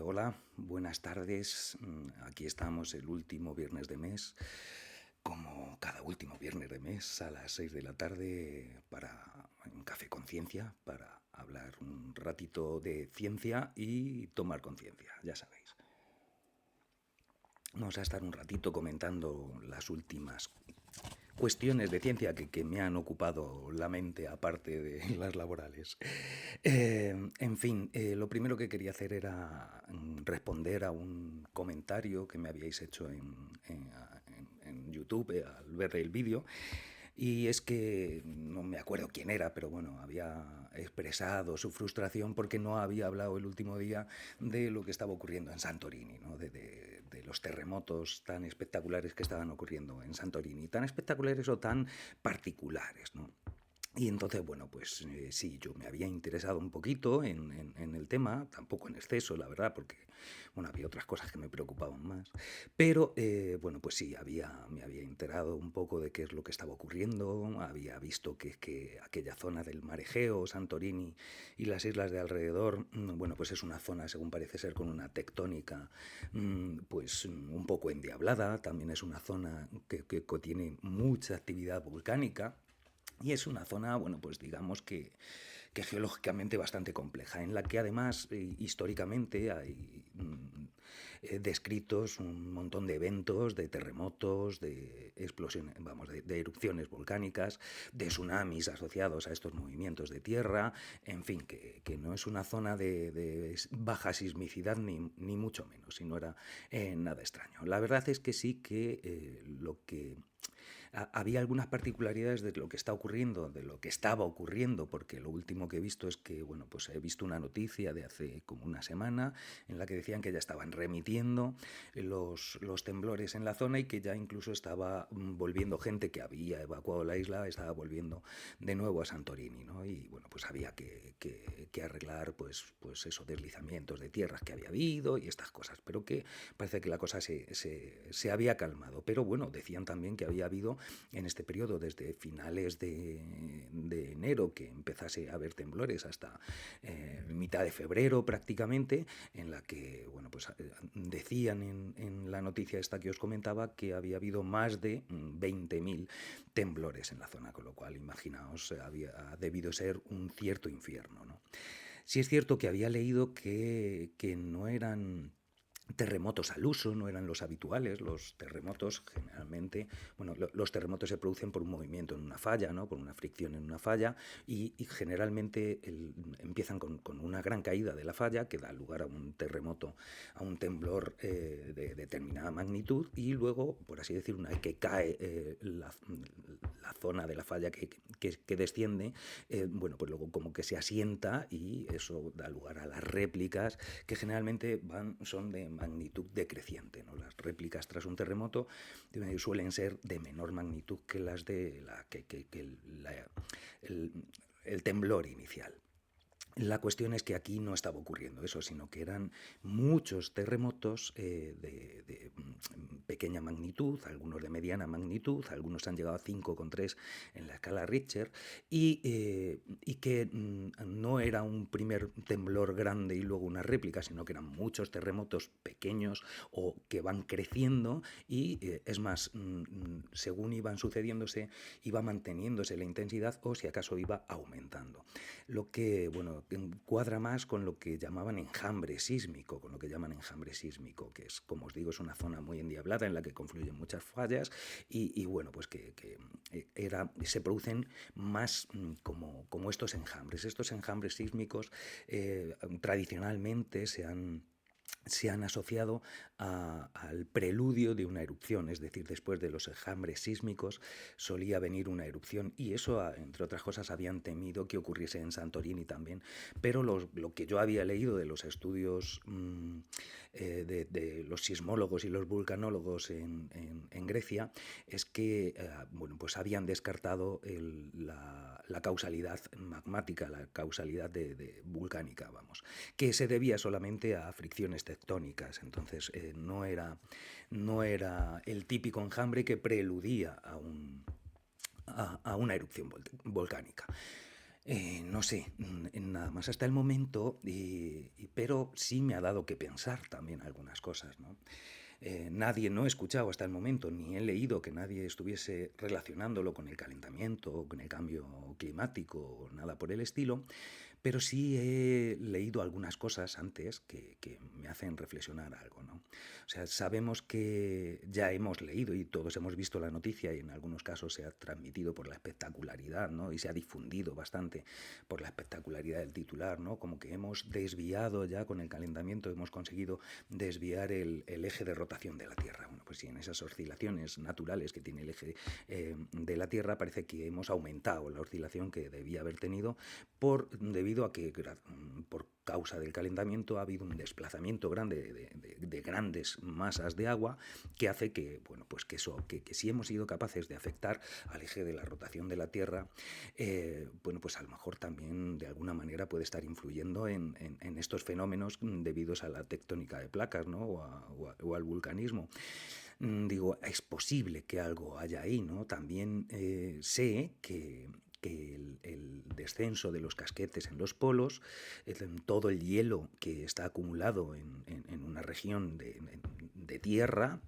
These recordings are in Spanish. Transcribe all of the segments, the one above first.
Hola, buenas tardes. Aquí estamos el último viernes de mes, como cada último viernes de mes, a las 6 de la tarde para un café conciencia, para hablar un ratito de ciencia y tomar conciencia, ya sabéis. Vamos a estar un ratito comentando las últimas cuestiones de ciencia que me han ocupado la mente aparte de las laborales. En fin, lo primero que quería hacer era responder a un comentario que me habíais hecho en YouTube al ver el vídeo. Y es que no me acuerdo quién era, pero bueno, había expresado su frustración porque no había hablado el último día de lo que estaba ocurriendo en Santorini, ¿no? De los terremotos tan espectaculares que estaban ocurriendo en Santorini, tan espectaculares o tan particulares, ¿no? Y entonces, bueno, pues sí, yo me había interesado un poquito en el tema, tampoco en exceso, la verdad, porque, bueno, había otras cosas que me preocupaban más. Pero, bueno, pues sí, me había enterado un poco de qué es lo que estaba ocurriendo, había visto que aquella zona del Mar Egeo, Santorini y las islas de alrededor, bueno, pues es una zona, según parece ser, con una tectónica, pues un poco endiablada, también es una zona que contiene mucha actividad volcánica. Y es una zona, bueno, pues digamos que geológicamente bastante compleja, en la que además históricamente hay descritos un montón de eventos, de terremotos, de explosiones, vamos, de erupciones volcánicas, de tsunamis asociados a estos movimientos de tierra, en fin, que no es una zona de baja sismicidad ni mucho menos, si no era nada extraño. La verdad es que sí que lo que había algunas particularidades de lo que está ocurriendo, de lo que estaba ocurriendo, porque lo último que he visto es que, bueno, pues he visto una noticia de hace como una semana en la que decían que ya estaban remitiendo los temblores en la zona y que ya incluso estaba volviendo gente que había evacuado la isla, estaba volviendo de nuevo a Santorini, ¿no? Y bueno, pues había que arreglar, pues esos deslizamientos de tierras que había habido y estas cosas, pero que parece que la cosa se había calmado. Pero bueno, decían también que había habido en este periodo, desde finales de enero, que empezase a haber temblores, hasta mitad de febrero prácticamente, en la que, bueno, pues decían en la noticia esta que os comentaba que había habido más de 20.000 temblores en la zona, con lo cual, imaginaos, ha debido ser un cierto infierno, ¿no? Sí es cierto que había leído que no eran terremotos al uso, no eran los habituales. Los terremotos generalmente, bueno, los terremotos se producen por un movimiento en una falla, ¿no? Por una fricción en una falla y generalmente empiezan con una gran caída de la falla que da lugar a un terremoto, a un temblor de determinada magnitud y luego, por así decir, una vez que cae la zona de la falla que desciende, bueno, pues luego como que se asienta y eso da lugar a las réplicas que generalmente son de magnitud decreciente, ¿no? Las réplicas tras un terremoto suelen ser de menor magnitud que las de el, el temblor inicial. La cuestión es que aquí no estaba ocurriendo eso, sino que eran muchos terremotos de pequeña magnitud, algunos de mediana magnitud, algunos han llegado a 5,3 en la escala Richter, y que no era un primer temblor grande y luego una réplica, sino que eran muchos terremotos pequeños o que van creciendo y, es más, según iban sucediéndose, iba manteniéndose la intensidad o si acaso iba aumentando. Lo que, bueno, cuadra más con lo que llamaban enjambre sísmico, con lo que llaman enjambre sísmico, que es, como os digo, es una zona muy endiablada en la que confluyen muchas fallas y bueno, pues que se producen más como estos enjambres. Estos enjambres sísmicos tradicionalmente se han asociado al preludio de una erupción, es decir, después de los enjambres sísmicos solía venir una erupción y eso, entre otras cosas, habían temido que ocurriese en Santorini también, pero lo que yo había leído de los estudios de los sismólogos y los vulcanólogos en Grecia es que, bueno, pues habían descartado la causalidad magmática, la causalidad de volcánica, vamos, que se debía solamente a fricciones tectónicas. Entonces no era el típico enjambre que preludía a una erupción volcánica. No sé, nada más hasta el momento, pero sí me ha dado que pensar también algunas cosas, ¿no? Nadie, no he escuchado hasta el momento, ni he leído que nadie estuviese relacionándolo con el calentamiento, o con el cambio climático, o nada por el estilo, pero sí he leído algunas cosas antes que me hacen reflexionar algo, ¿no? O sea, sabemos que ya hemos leído y todos hemos visto la noticia y en algunos casos se ha transmitido por la espectacularidad, ¿no? Y se ha difundido bastante por la espectacularidad del titular, ¿no? Como que hemos desviado ya con el calentamiento, hemos conseguido desviar el eje de rotación de la Tierra. Bueno, pues sí, en esas oscilaciones naturales que tiene el eje de la Tierra parece que hemos aumentado la oscilación que debía haber tenido debido a que por causa del calentamiento ha habido un desplazamiento grande de grandes masas de agua que hace que, bueno, pues que si hemos sido capaces de afectar al eje de la rotación de la Tierra, bueno, pues a lo mejor también de alguna manera puede estar influyendo en estos fenómenos debidos a la tectónica de placas, ¿no? O al vulcanismo. Digo, es posible que algo haya ahí, ¿no? También sé que el descenso de los casquetes en los polos, todo el hielo que está acumulado en una región de tierra,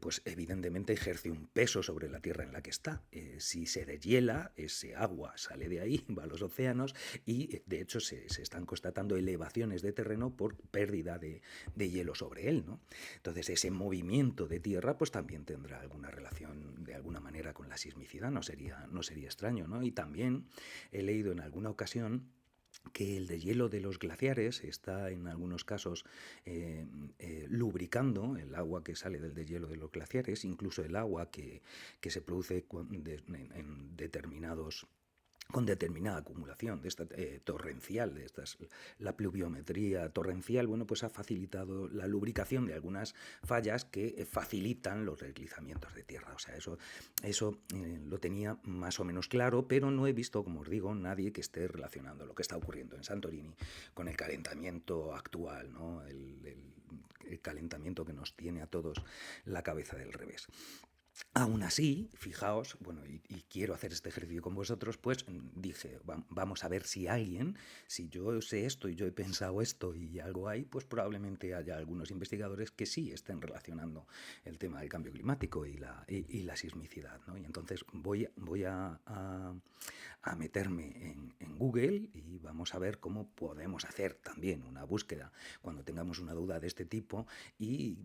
pues evidentemente ejerce un peso sobre la tierra en la que está. Si se deshiela, ese agua sale de ahí, va a los océanos y de hecho se están constatando elevaciones de terreno por pérdida de hielo sobre él, ¿no? Entonces ese movimiento de tierra pues también tendrá alguna relación de alguna manera con la sismicidad, no sería extraño, ¿no? Y también he leído en alguna ocasión que el deshielo de los glaciares está en algunos casos lubricando el agua que sale del deshielo de los glaciares, incluso el agua que se produce en determinados con determinada acumulación de esta torrencial, la pluviometría torrencial, bueno, pues ha facilitado la lubricación de algunas fallas que facilitan los deslizamientos de tierra. O sea, eso lo tenía más o menos claro, pero no he visto, como os digo, nadie que esté relacionando lo que está ocurriendo en Santorini con el calentamiento actual, ¿no? El calentamiento que nos tiene a todos la cabeza del revés. Aún así, fijaos, bueno, y quiero hacer este ejercicio con vosotros, pues dije, vamos a ver si alguien, si yo sé esto y yo he pensado esto y algo hay, pues probablemente haya algunos investigadores que sí estén relacionando el tema del cambio climático y la sismicidad, ¿no? Y entonces voy a meterme en Google y vamos a ver cómo podemos hacer también una búsqueda cuando tengamos una duda de este tipo y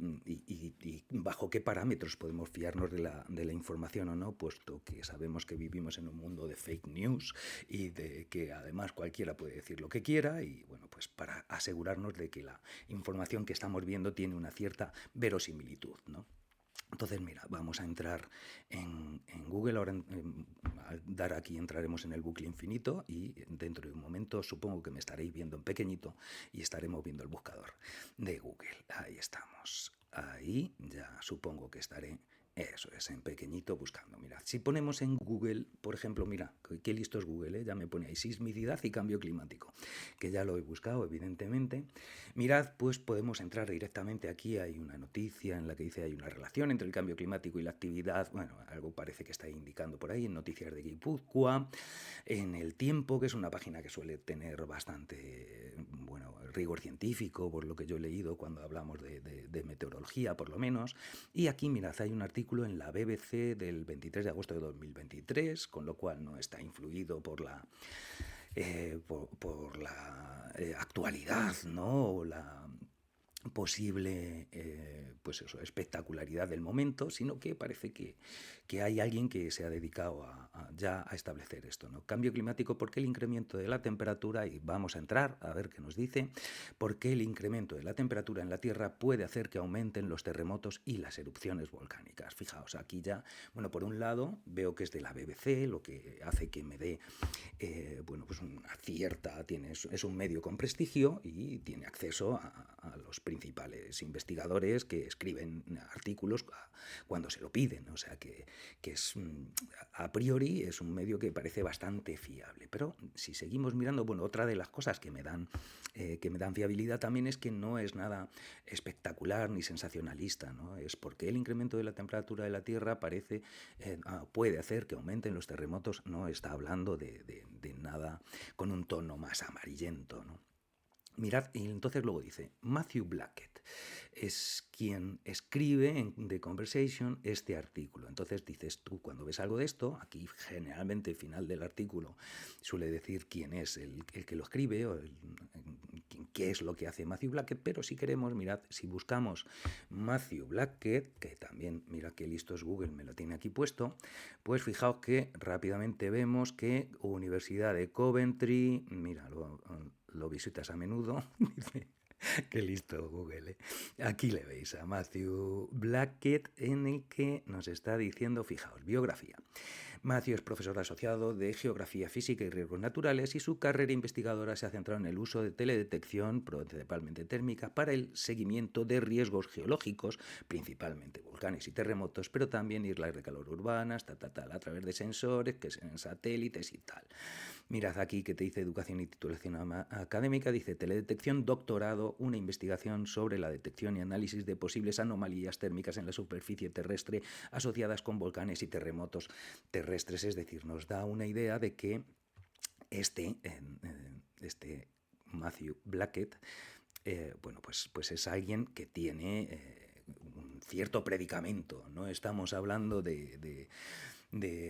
bajo qué parámetros podemos fiarnos de la información o no, puesto que sabemos que vivimos en un mundo de fake news y de que además cualquiera puede decir lo que quiera y bueno, pues para asegurarnos de que la información que estamos viendo tiene una cierta verosimilitud, ¿no? Entonces, mira, vamos a entrar en Google, ahora al dar aquí entraremos en el bucle infinito y dentro de un momento supongo que me estaréis viendo en pequeñito y estaremos viendo el buscador de Google. Ahí estamos, ahí ya supongo que estaré, eso es, en pequeñito buscando. Mirad, si ponemos en Google, por ejemplo, mira, qué listo es Google, ¿eh? Ya me pone ahí sismicidad y cambio climático, que ya lo he buscado evidentemente. Mirad, pues podemos entrar directamente aquí, hay una noticia en la que dice hay una relación entre el cambio climático y la actividad, bueno, algo parece que está indicando por ahí en Noticias de Guipúzcoa, en El Tiempo, que es una página que suele tener bastante, bueno, rigor científico, por lo que yo he leído cuando hablamos de meteorología, por lo menos, y aquí, mirad, hay un artículo en la BBC del 23 de agosto de 2023, con lo cual no está influido por la actualidad, ¿no? O la posible pues eso, espectacularidad del momento, sino que parece que hay alguien que se ha dedicado ya a establecer esto, ¿no? Cambio climático, ¿por qué el incremento de la temperatura? Y vamos a entrar a ver qué nos dice, ¿por qué el incremento de la temperatura en la Tierra puede hacer que aumenten los terremotos y las erupciones volcánicas? Fijaos, aquí ya, bueno, por un lado veo que es de la BBC, lo que hace que me dé bueno, pues una cierta, es un medio con prestigio y tiene acceso a los principales investigadores que escriben artículos cuando se lo piden. O sea que es, a priori es un medio que parece bastante fiable. Pero si seguimos mirando, bueno, otra de las cosas que me dan fiabilidad también es que no es nada espectacular ni sensacionalista, ¿no? Es porque el incremento de la temperatura de la Tierra puede hacer que aumenten los terremotos, no está hablando de nada con un tono más amarillento, ¿no? Mirad, y entonces luego dice, Matthew Blackett es quien escribe en The Conversation este artículo. Entonces dices tú, cuando ves algo de esto, aquí generalmente al final del artículo suele decir quién es el que lo escribe o qué es lo que hace Matthew Blackett, pero si queremos, mirad, si buscamos Matthew Blackett, que también, mira qué listo es Google, me lo tiene aquí puesto, pues fijaos que rápidamente vemos que Universidad de Coventry, mira, lo visitas a menudo, dice, qué listo Google, ¿eh? Aquí le veis a Matthew Blackett en el que nos está diciendo, fijaos, biografía. Matthew es profesor asociado de Geografía Física y Riesgos Naturales y su carrera investigadora se ha centrado en el uso de teledetección, principalmente térmica, para el seguimiento de riesgos geológicos, principalmente volcanes y terremotos, pero también islas de calor urbanas, a través de sensores, que sean satélites y tal. Mirad aquí que te dice educación y titulación académica, dice teledetección, doctorado, una investigación sobre la detección y análisis de posibles anomalías térmicas en la superficie terrestre asociadas con volcanes y terremotos terrestres. Es decir, nos da una idea de que este Matthew Blackett, bueno, pues es alguien que tiene un cierto predicamento. No estamos hablando de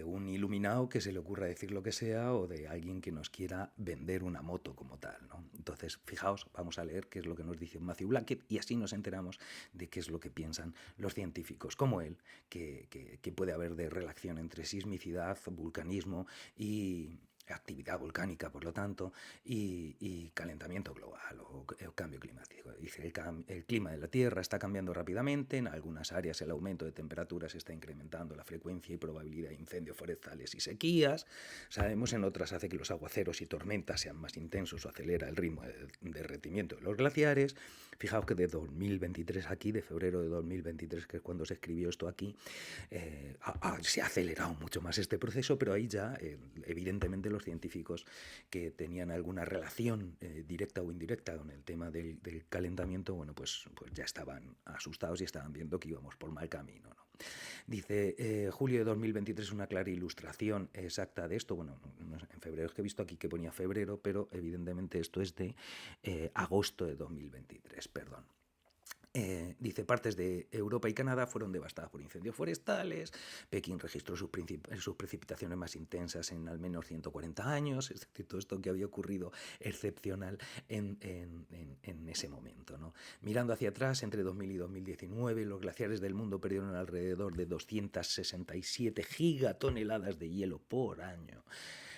un iluminado que se le ocurra decir lo que sea o de alguien que nos quiera vender una moto como tal, ¿no? Entonces, fijaos, vamos a leer qué es lo que nos dice Matthew Blackett y así nos enteramos de qué es lo que piensan los científicos como él, que puede haber de relación entre sismicidad, vulcanismo y actividad volcánica, por lo tanto, y calentamiento global o cambio climático. Dice, el clima de la Tierra está cambiando rápidamente, en algunas áreas el aumento de temperaturas está incrementando la frecuencia y probabilidad de incendios forestales y sequías, sabemos en otras hace que los aguaceros y tormentas sean más intensos o acelera el ritmo de derretimiento de los glaciares. Fijaos que de 2023 aquí, de febrero de 2023, que es cuando se escribió esto aquí, se ha acelerado mucho más este proceso, pero ahí ya, evidentemente, los científicos que tenían alguna relación directa o indirecta con el tema del calentamiento, bueno, pues ya estaban asustados y estaban viendo que íbamos por mal camino, ¿no? Dice, julio de 2023 una clara ilustración exacta de esto. Bueno, en febrero, es que he visto aquí que ponía febrero, pero evidentemente esto es de agosto de 2023, perdón. Dice, partes de Europa y Canadá fueron devastadas por incendios forestales, Pekín registró sus precipitaciones más intensas en al menos 140 años, es decir, todo esto que había ocurrido excepcional en ese momento, ¿no? Mirando hacia atrás, entre 2000 y 2019, los glaciares del mundo perdieron alrededor de 267 gigatoneladas de hielo por año.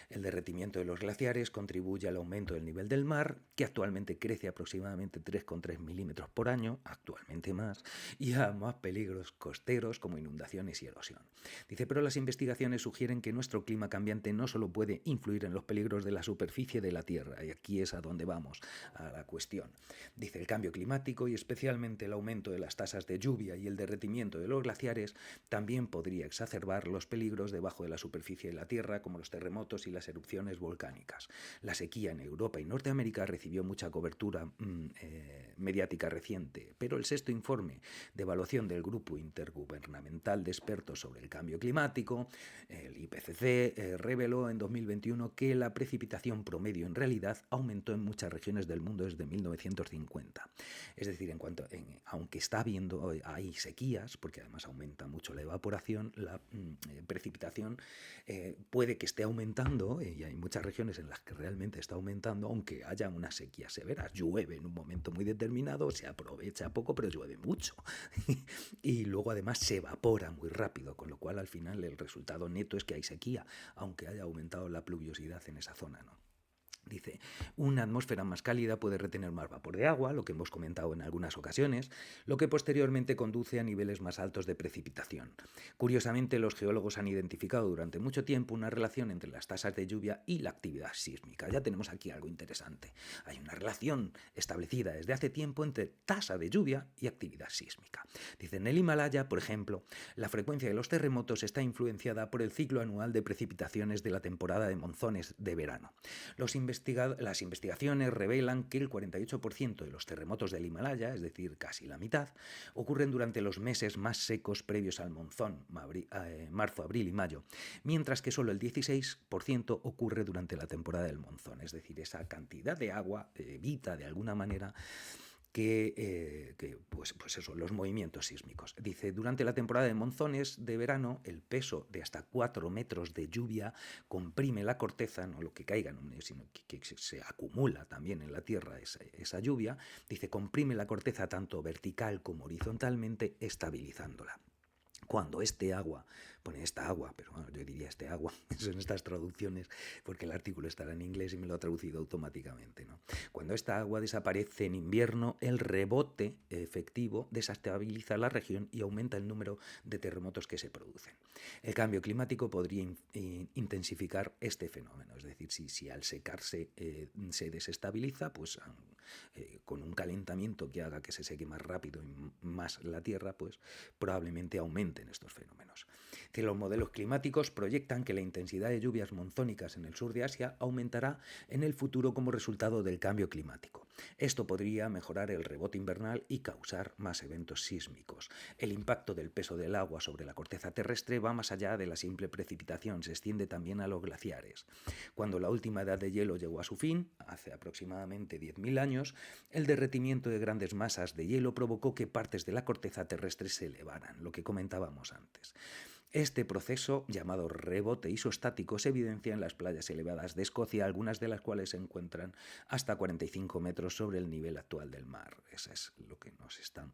El derretimiento de los glaciares contribuye al aumento del nivel del mar, que actualmente crece aproximadamente 3,3 milímetros por año, actualmente más, y a más peligros costeros como inundaciones y erosión. Dice, pero las investigaciones sugieren que nuestro clima cambiante no solo puede influir en los peligros de la superficie de la Tierra, y aquí es a donde vamos, a la cuestión. Dice, el cambio climático y especialmente el aumento de las tasas de lluvia y el derretimiento de los glaciares también podría exacerbar los peligros debajo de la superficie de la Tierra, como los terremotos y las erupciones volcánicas. La sequía en Europa y Norteamérica recibió mucha cobertura mediática reciente, pero el sexto informe de evaluación del Grupo Intergubernamental de Expertos sobre el Cambio Climático, el IPCC, reveló en 2021 que la precipitación promedio en realidad aumentó en muchas regiones del mundo desde 1950. Es decir, aunque está habiendo, hay sequías, porque además aumenta mucho la evaporación, la precipitación puede que esté aumentando, y hay muchas regiones en las que realmente está aumentando, aunque haya unas sequías severas. Llueve en un momento muy determinado, se aprovecha poco, pero llueve mucho. Y luego además se evapora muy rápido, con lo cual al final el resultado neto es que hay sequía, aunque haya aumentado la pluviosidad en esa zona, ¿no? Dice, una atmósfera más cálida puede retener más vapor de agua, lo que hemos comentado en algunas ocasiones, lo que posteriormente conduce a niveles más altos de precipitación. Curiosamente, los geólogos han identificado durante mucho tiempo una relación entre las tasas de lluvia y la actividad sísmica. Ya tenemos aquí algo interesante. Hay una relación establecida desde hace tiempo entre tasa de lluvia y actividad sísmica. Dice, en el Himalaya, por ejemplo, la frecuencia de los terremotos está influenciada por el ciclo anual de precipitaciones de la temporada de monzones de verano. Las investigaciones revelan que el 48% de los terremotos del Himalaya, es decir, casi la mitad, ocurren durante los meses más secos previos al monzón, marzo, abril y mayo, mientras que solo el 16% ocurre durante la temporada del monzón, es decir, esa cantidad de agua evita de alguna manera pues eso, los movimientos sísmicos. Dice, durante la temporada de monzones de verano, el peso de hasta 4 metros de lluvia comprime la corteza, no lo que caiga, sino que se acumula también en la tierra esa lluvia. Dice, comprime la corteza tanto vertical como horizontalmente, estabilizándola. Cuando este agua, pone esta agua, pero bueno, yo diría este agua, son estas traducciones, porque el artículo estará en inglés y me lo ha traducido automáticamente, ¿no? Cuando esta agua desaparece en invierno, el rebote efectivo desestabiliza la región y aumenta el número de terremotos que se producen. El cambio climático podría intensificar este fenómeno, es decir, si al secarse se desestabiliza, pues con un calentamiento que haga que se seque más rápido y más la tierra, pues probablemente aumenten estos fenómenos. Que los modelos climáticos proyectan que la intensidad de lluvias monzónicas en el sur de Asia aumentará en el futuro como resultado del cambio climático. Esto podría mejorar el rebote invernal y causar más eventos sísmicos. El impacto del peso del agua sobre la corteza terrestre va más allá de la simple precipitación, se extiende también a los glaciares. Cuando la última edad de hielo llegó a su fin, hace aproximadamente 10.000 años, el derretimiento de grandes masas de hielo provocó que partes de la corteza terrestre se elevaran, lo que comentábamos antes. Este proceso, llamado rebote isostático, se evidencia en las playas elevadas de Escocia, algunas de las cuales se encuentran hasta 45 metros sobre el nivel actual del mar. Eso es lo que nos están.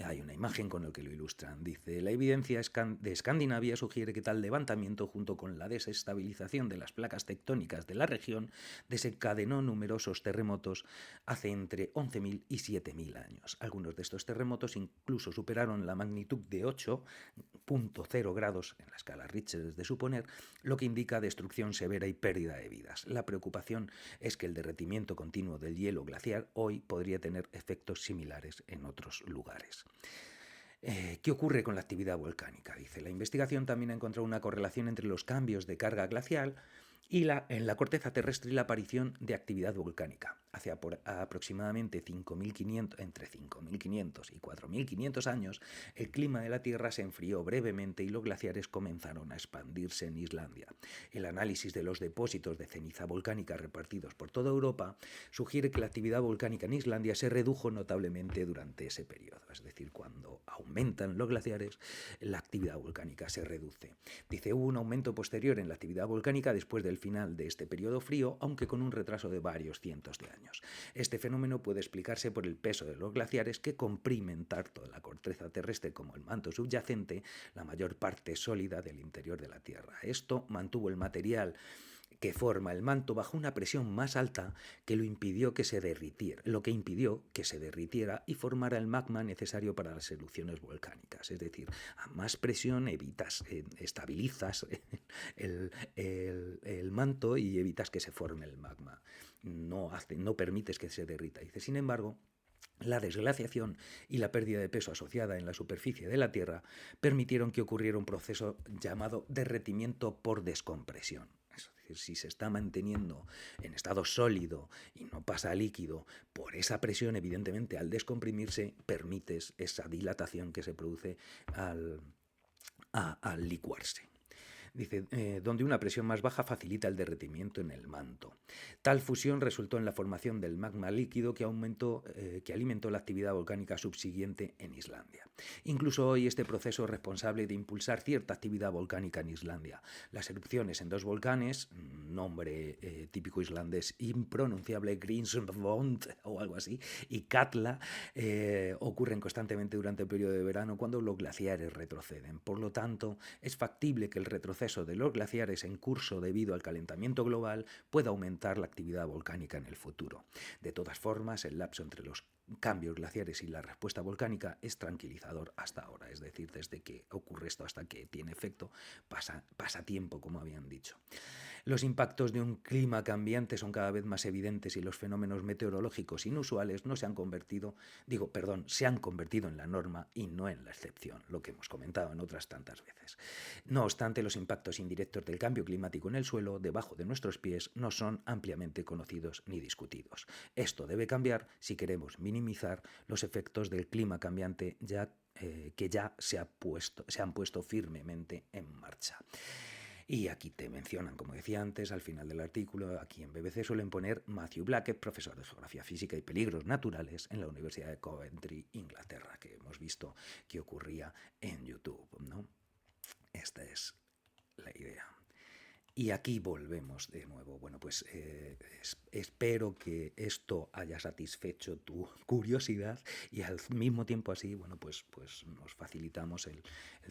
Hay una imagen con la que lo ilustran. Dice, la evidencia de Escandinavia sugiere que tal levantamiento, junto con la desestabilización de las placas tectónicas de la región, desencadenó numerosos terremotos hace entre 11.000 y 7.000 años. Algunos de estos terremotos incluso superaron la magnitud de 8,0 grados en la escala Richter, es de suponer, lo que indica destrucción severa y pérdida de vidas. La preocupación es que el derretimiento continuo del hielo glaciar hoy podría tener efectos similares en otros lugares. ¿Qué ocurre con la actividad volcánica? Dice, la investigación también ha encontrado una correlación entre los cambios de carga glacial y en la corteza terrestre y la aparición de actividad volcánica. Hace aproximadamente 5.500, entre 5.500 y 4.500 años, el clima de la Tierra se enfrió brevemente y los glaciares comenzaron a expandirse en Islandia. El análisis de los depósitos de ceniza volcánica repartidos por toda Europa sugiere que la actividad volcánica en Islandia se redujo notablemente durante ese periodo. Es decir, cuando aumentan los glaciares, la actividad volcánica se reduce. Dice, hubo un aumento posterior en la actividad volcánica después del final de este periodo frío, aunque con un retraso de varios cientos de años. Este fenómeno puede explicarse por el peso de los glaciares que comprimen tanto la corteza terrestre como el manto subyacente, la mayor parte sólida del interior de la Tierra. Esto mantuvo el material que forma el manto bajo una presión más alta que lo impidió que se derritiera, lo que impidió que se derritiera y formara el magma necesario para las erupciones volcánicas. Es decir, a más presión estabilizas el manto y evitas que se forme el magma. No permites que se derrita. Dice, sin embargo, la desglaciación y la pérdida de peso asociada en la superficie de la Tierra permitieron que ocurriera un proceso llamado derretimiento por descompresión. Es decir, si se está manteniendo en estado sólido y no pasa a líquido, por esa presión, evidentemente, al descomprimirse, permites esa dilatación que se produce al licuarse. Dice, donde una presión más baja facilita el derretimiento en el manto. Tal fusión resultó en la formación del magma líquido que alimentó la actividad volcánica subsiguiente en Islandia. Incluso hoy este proceso es responsable de impulsar cierta actividad volcánica en Islandia. Las erupciones en dos volcanes, nombre típico islandés impronunciable, Grímsvötn o algo así, y Katla, ocurren constantemente durante el periodo de verano cuando los glaciares retroceden. Por lo tanto, es factible que el retroceso proceso de los glaciares en curso debido al calentamiento global puede aumentar la actividad volcánica en el futuro. De todas formas, el lapso entre los cambios glaciares y la respuesta volcánica es tranquilizador hasta ahora, es decir, desde que ocurre esto hasta que tiene efecto, pasa tiempo, como habían dicho. Los impactos de un clima cambiante son cada vez más evidentes y los fenómenos meteorológicos inusuales se han convertido en la norma y no en la excepción, lo que hemos comentado en otras tantas veces. No obstante, los impactos indirectos del cambio climático en el suelo, debajo de nuestros pies, no son ampliamente conocidos ni discutidos. Esto debe cambiar si queremos minimizar los efectos del clima cambiante que ya se han puesto firmemente en marcha. Y aquí te mencionan, como decía antes, al final del artículo, aquí en BBC suelen poner Matthew Blackett, profesor de Geografía Física y Peligros Naturales en la Universidad de Coventry, Inglaterra, que hemos visto que ocurría en YouTube, ¿no? Esta es la idea. Y aquí volvemos de nuevo. Bueno, pues espero que esto haya satisfecho tu curiosidad y al mismo tiempo así, bueno, pues nos facilitamos el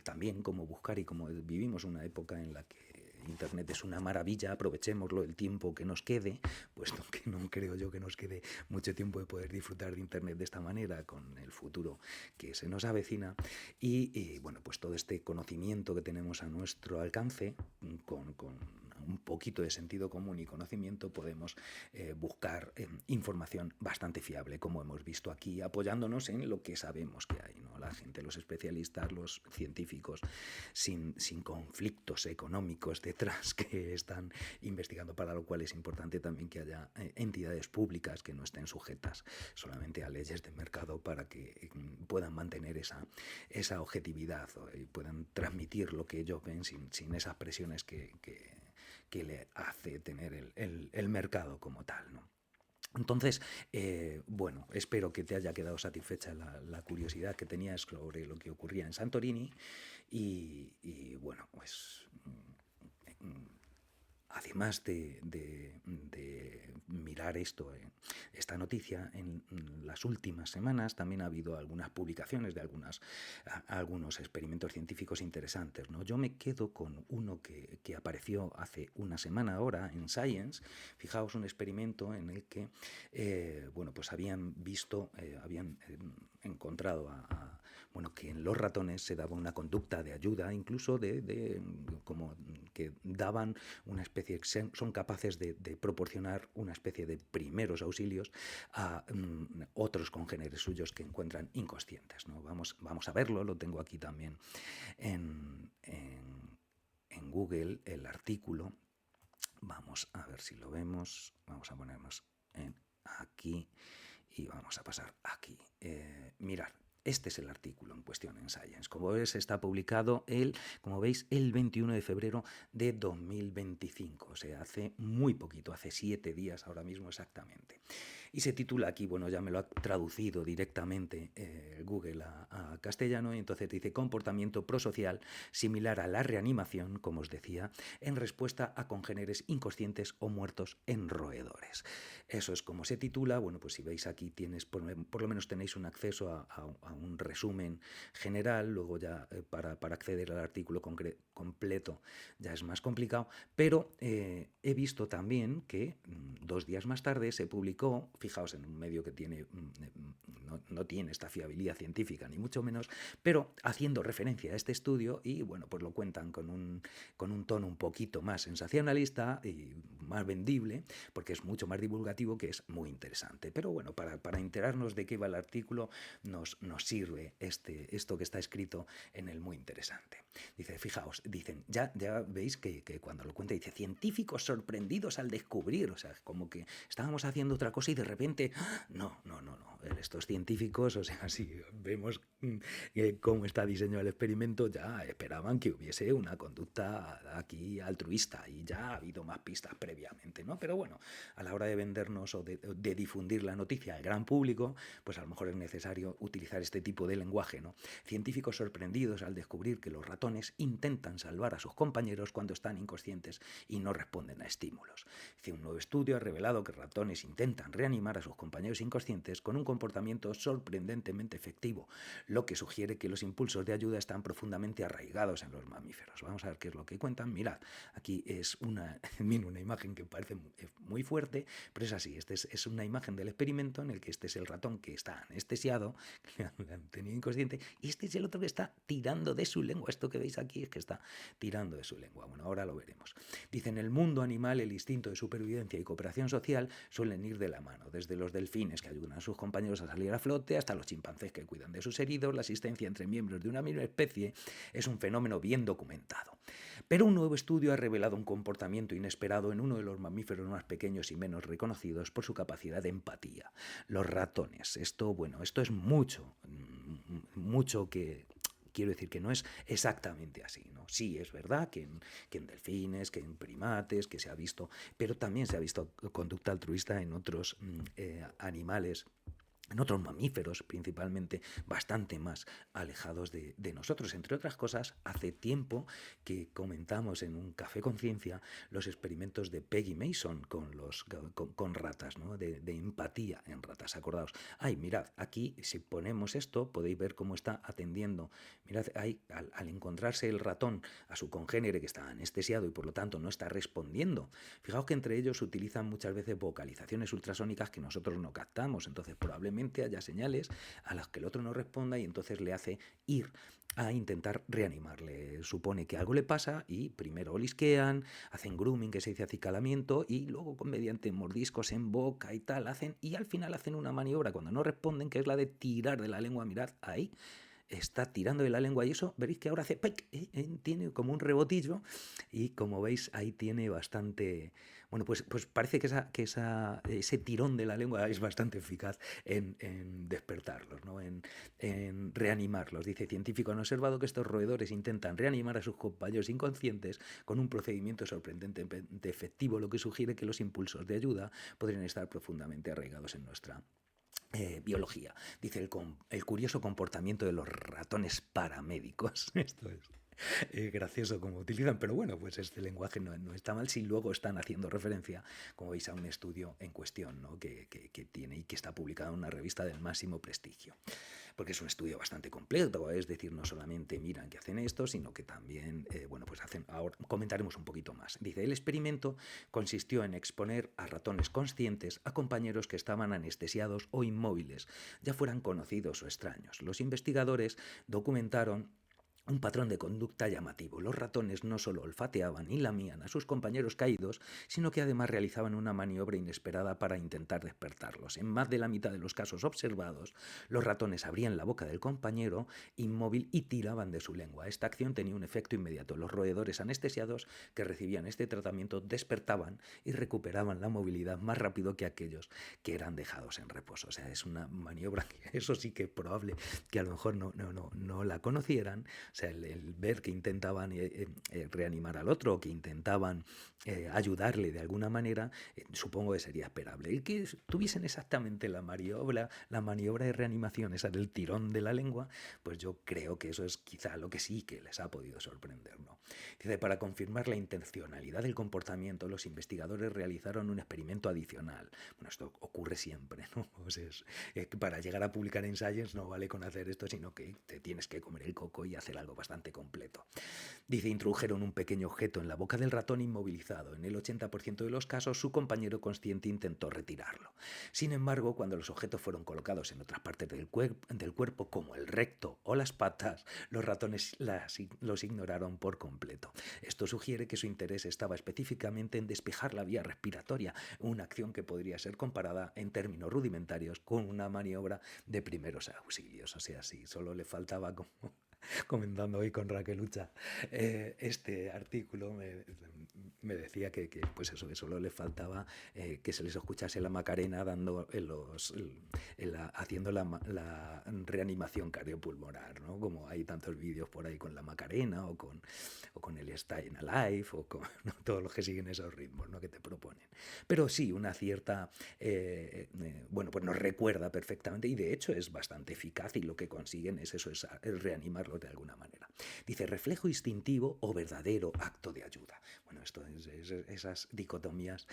también cómo buscar y cómo vivimos una época en la que Internet es una maravilla, aprovechémoslo el tiempo que nos quede, puesto que no creo yo que nos quede mucho tiempo de poder disfrutar de Internet de esta manera con el futuro que se nos avecina y bueno, pues todo este conocimiento que tenemos a nuestro alcance con un poquito de sentido común y conocimiento podemos buscar información bastante fiable, como hemos visto aquí, apoyándonos en lo que sabemos que hay, ¿no? La gente, los especialistas, los científicos, sin conflictos económicos detrás que están investigando, para lo cual es importante también que haya entidades públicas que no estén sujetas solamente a leyes de mercado para que puedan mantener esa objetividad y puedan transmitir lo que ellos ven sin esas presiones que le hace tener el mercado como tal, ¿no? Entonces, bueno, espero que te haya quedado satisfecha la curiosidad que tenías sobre lo que ocurría en Santorini y bueno, pues además de mirar esta noticia, en las últimas semanas también ha habido algunas publicaciones de algunos experimentos científicos interesantes, ¿no? Yo me quedo con uno que apareció hace una semana ahora en Science. Fijaos, un experimento en el que bueno, pues habían encontrado bueno, que en los ratones se daba una conducta de ayuda, incluso como que daban una especie, son capaces de proporcionar una especie de primeros auxilios a otros congéneres suyos que encuentran inconscientes, ¿no? Vamos a verlo, lo tengo aquí también en Google, el artículo. Vamos a ver si lo vemos, vamos a ponernos aquí y vamos a pasar aquí. Mirad. Este es el artículo en cuestión en Science. Como veis, está publicado como veis, el 21 de febrero de 2025. O sea, hace muy poquito, hace 7 días ahora mismo exactamente. Y se titula aquí, bueno, ya me lo ha traducido directamente Google a castellano, y entonces dice: comportamiento prosocial similar a la reanimación, como os decía, en respuesta a congéneres inconscientes o muertos en roedores. Eso es como se titula. Bueno, pues si veis aquí por lo menos tenéis un acceso a un resumen general. Luego ya para acceder al artículo completo ya es más complicado, pero he visto también que 2 días más tarde se publicó, fijaos, en un medio que no tiene esta fiabilidad científica ni mucho menos, pero haciendo referencia a este estudio, y bueno, pues lo cuentan con un tono un poquito más sensacionalista y más vendible, porque es mucho más divulgativo, que es muy interesante. Pero bueno, para enterarnos de qué va el artículo nos sirve esto que está escrito en el muy interesante. Dice, fijaos, dicen, ya veis que cuando lo cuenta dice: científicos sorprendidos al descubrir, o sea, como que estábamos haciendo otra cosa y de repente, no, estos científicos, o sea, si vemos cómo está diseñado el experimento, ya esperaban que hubiese una conducta aquí altruista, y ya ha habido más pistas previamente, ¿no? Pero bueno, a la hora de vendernos o de difundir la noticia al gran público, pues a lo mejor es necesario utilizar este tipo de lenguaje, ¿no? Científicos sorprendidos al descubrir que los ratones intentan salvar a sus compañeros cuando están inconscientes y no responden a estímulos. Un nuevo estudio ha revelado que ratones intentan reanimar reanimar a sus compañeros inconscientes con un comportamiento sorprendentemente efectivo, lo que sugiere que los impulsos de ayuda están profundamente arraigados en los mamíferos. Vamos a ver qué es lo que cuentan. Mirad, aquí es una imagen que parece muy fuerte, pero es así. Es una imagen del experimento en el que este es el ratón que está anestesiado, que le han tenido inconsciente, y este es el otro que está tirando de su lengua. Esto que veis aquí es que está tirando de su lengua. Bueno, ahora lo veremos. Dice, en el mundo animal el instinto de supervivencia y cooperación social suelen ir de la mano, desde los delfines que ayudan a sus compañeros a salir a flote hasta los chimpancés que cuidan de sus heridos. La asistencia entre miembros de una misma especie es un fenómeno bien documentado. Pero un nuevo estudio ha revelado un comportamiento inesperado en uno de los mamíferos más pequeños y menos reconocidos por su capacidad de empatía, los ratones. Esto es mucho que... Quiero decir que no es exactamente así, ¿no? Sí, es verdad que en delfines, que en primates, que se ha visto, pero también se ha visto conducta altruista en otros animales, en otros mamíferos principalmente, bastante más alejados de nosotros. Entre otras cosas, hace tiempo que comentamos en un Café Conciencia los experimentos de Peggy Mason con ratas, ¿no? de empatía en ratas, acordaos. Ay, mirad, aquí si ponemos esto podéis ver cómo está atendiendo. Mirad, ahí, al encontrarse el ratón a su congénere que está anestesiado y por lo tanto no está respondiendo, fijaos que entre ellos utilizan muchas veces vocalizaciones ultrasónicas que nosotros no captamos, entonces probablemente haya señales a las que el otro no responda y entonces le hace ir a intentar reanimarle. Supone que algo le pasa y primero olisquean, hacen grooming, que se dice acicalamiento, y luego mediante mordiscos en boca y tal, y al final hacen una maniobra cuando no responden, que es la de tirar de la lengua. Mirad ahí, está tirando de la lengua y eso, veréis que ahora hace tiene como un rebotillo y como veis ahí tiene bastante, bueno, pues parece que ese tirón de la lengua es bastante eficaz en despertarlos, ¿no? En reanimarlos. Dice, científicos han observado que estos roedores intentan reanimar a sus compañeros inconscientes con un procedimiento sorprendentemente efectivo, lo que sugiere que los impulsos de ayuda podrían estar profundamente arraigados en nuestra biología. Dice el curioso comportamiento de los ratones paramédicos. Esto es gracioso como utilizan, pero bueno, pues este lenguaje no está mal si luego están haciendo referencia, como veis, a un estudio en cuestión, ¿no? que tiene y que está publicado en una revista del máximo prestigio. Porque es un estudio bastante completo, es decir, no solamente miran que hacen esto, sino que también, pues hacen, ahora comentaremos un poquito más. Dice, el experimento consistió en exponer a ratones conscientes a compañeros que estaban anestesiados o inmóviles, ya fueran conocidos o extraños. Los investigadores documentaron un patrón de conducta llamativo. Los ratones no solo olfateaban y lamían a sus compañeros caídos, sino que además realizaban una maniobra inesperada para intentar despertarlos. En más de la mitad de los casos observados, los ratones abrían la boca del compañero inmóvil y tiraban de su lengua. Esta acción tenía un efecto inmediato. Los roedores anestesiados que recibían este tratamiento despertaban y recuperaban la movilidad más rápido que aquellos que eran dejados en reposo. O sea, es una maniobra que eso sí que es probable que a lo mejor no la conocieran. O sea, el ver que intentaban reanimar al otro, que intentaban ayudarle de alguna manera, supongo que sería esperable. El que tuviesen exactamente la maniobra de reanimación, esa del tirón de la lengua, pues yo creo que eso es quizá lo que sí que les ha podido sorprender, ¿no? Dice, para confirmar la intencionalidad del comportamiento, los investigadores realizaron un experimento adicional. Bueno, esto ocurre siempre, ¿no? Pues para llegar a publicar en Science no vale con hacer esto, sino que te tienes que comer el coco y hacer algo bastante completo. Dice, introdujeron un pequeño objeto en la boca del ratón inmovilizado. En el 80% de los casos, su compañero consciente intentó retirarlo. Sin embargo, cuando los objetos fueron colocados en otras partes del cuerpo, como el recto o las patas, los ratones los ignoraron por completo. Esto sugiere que su interés estaba específicamente en despejar la vía respiratoria, una acción que podría ser comparada en términos rudimentarios con una maniobra de primeros auxilios. O sea, sí, solo le faltaba, como comentando hoy con Raquelucha este artículo, me decía pues eso, que solo le faltaba que se les escuchase la Macarena dando haciendo la reanimación cardiopulmonar, ¿no? Como hay tantos vídeos por ahí con la Macarena o con el Staying Alive o con, ¿no? Todos los que siguen esos ritmos, ¿no? Que te proponen. Pero sí, una cierta, bueno, pues nos recuerda perfectamente y de hecho es bastante eficaz y lo que consiguen es eso, es reanimarlo de alguna manera. Dice, reflejo instintivo o verdadero acto de ayuda. Bueno, esto es esas dicotomías,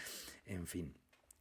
en fin.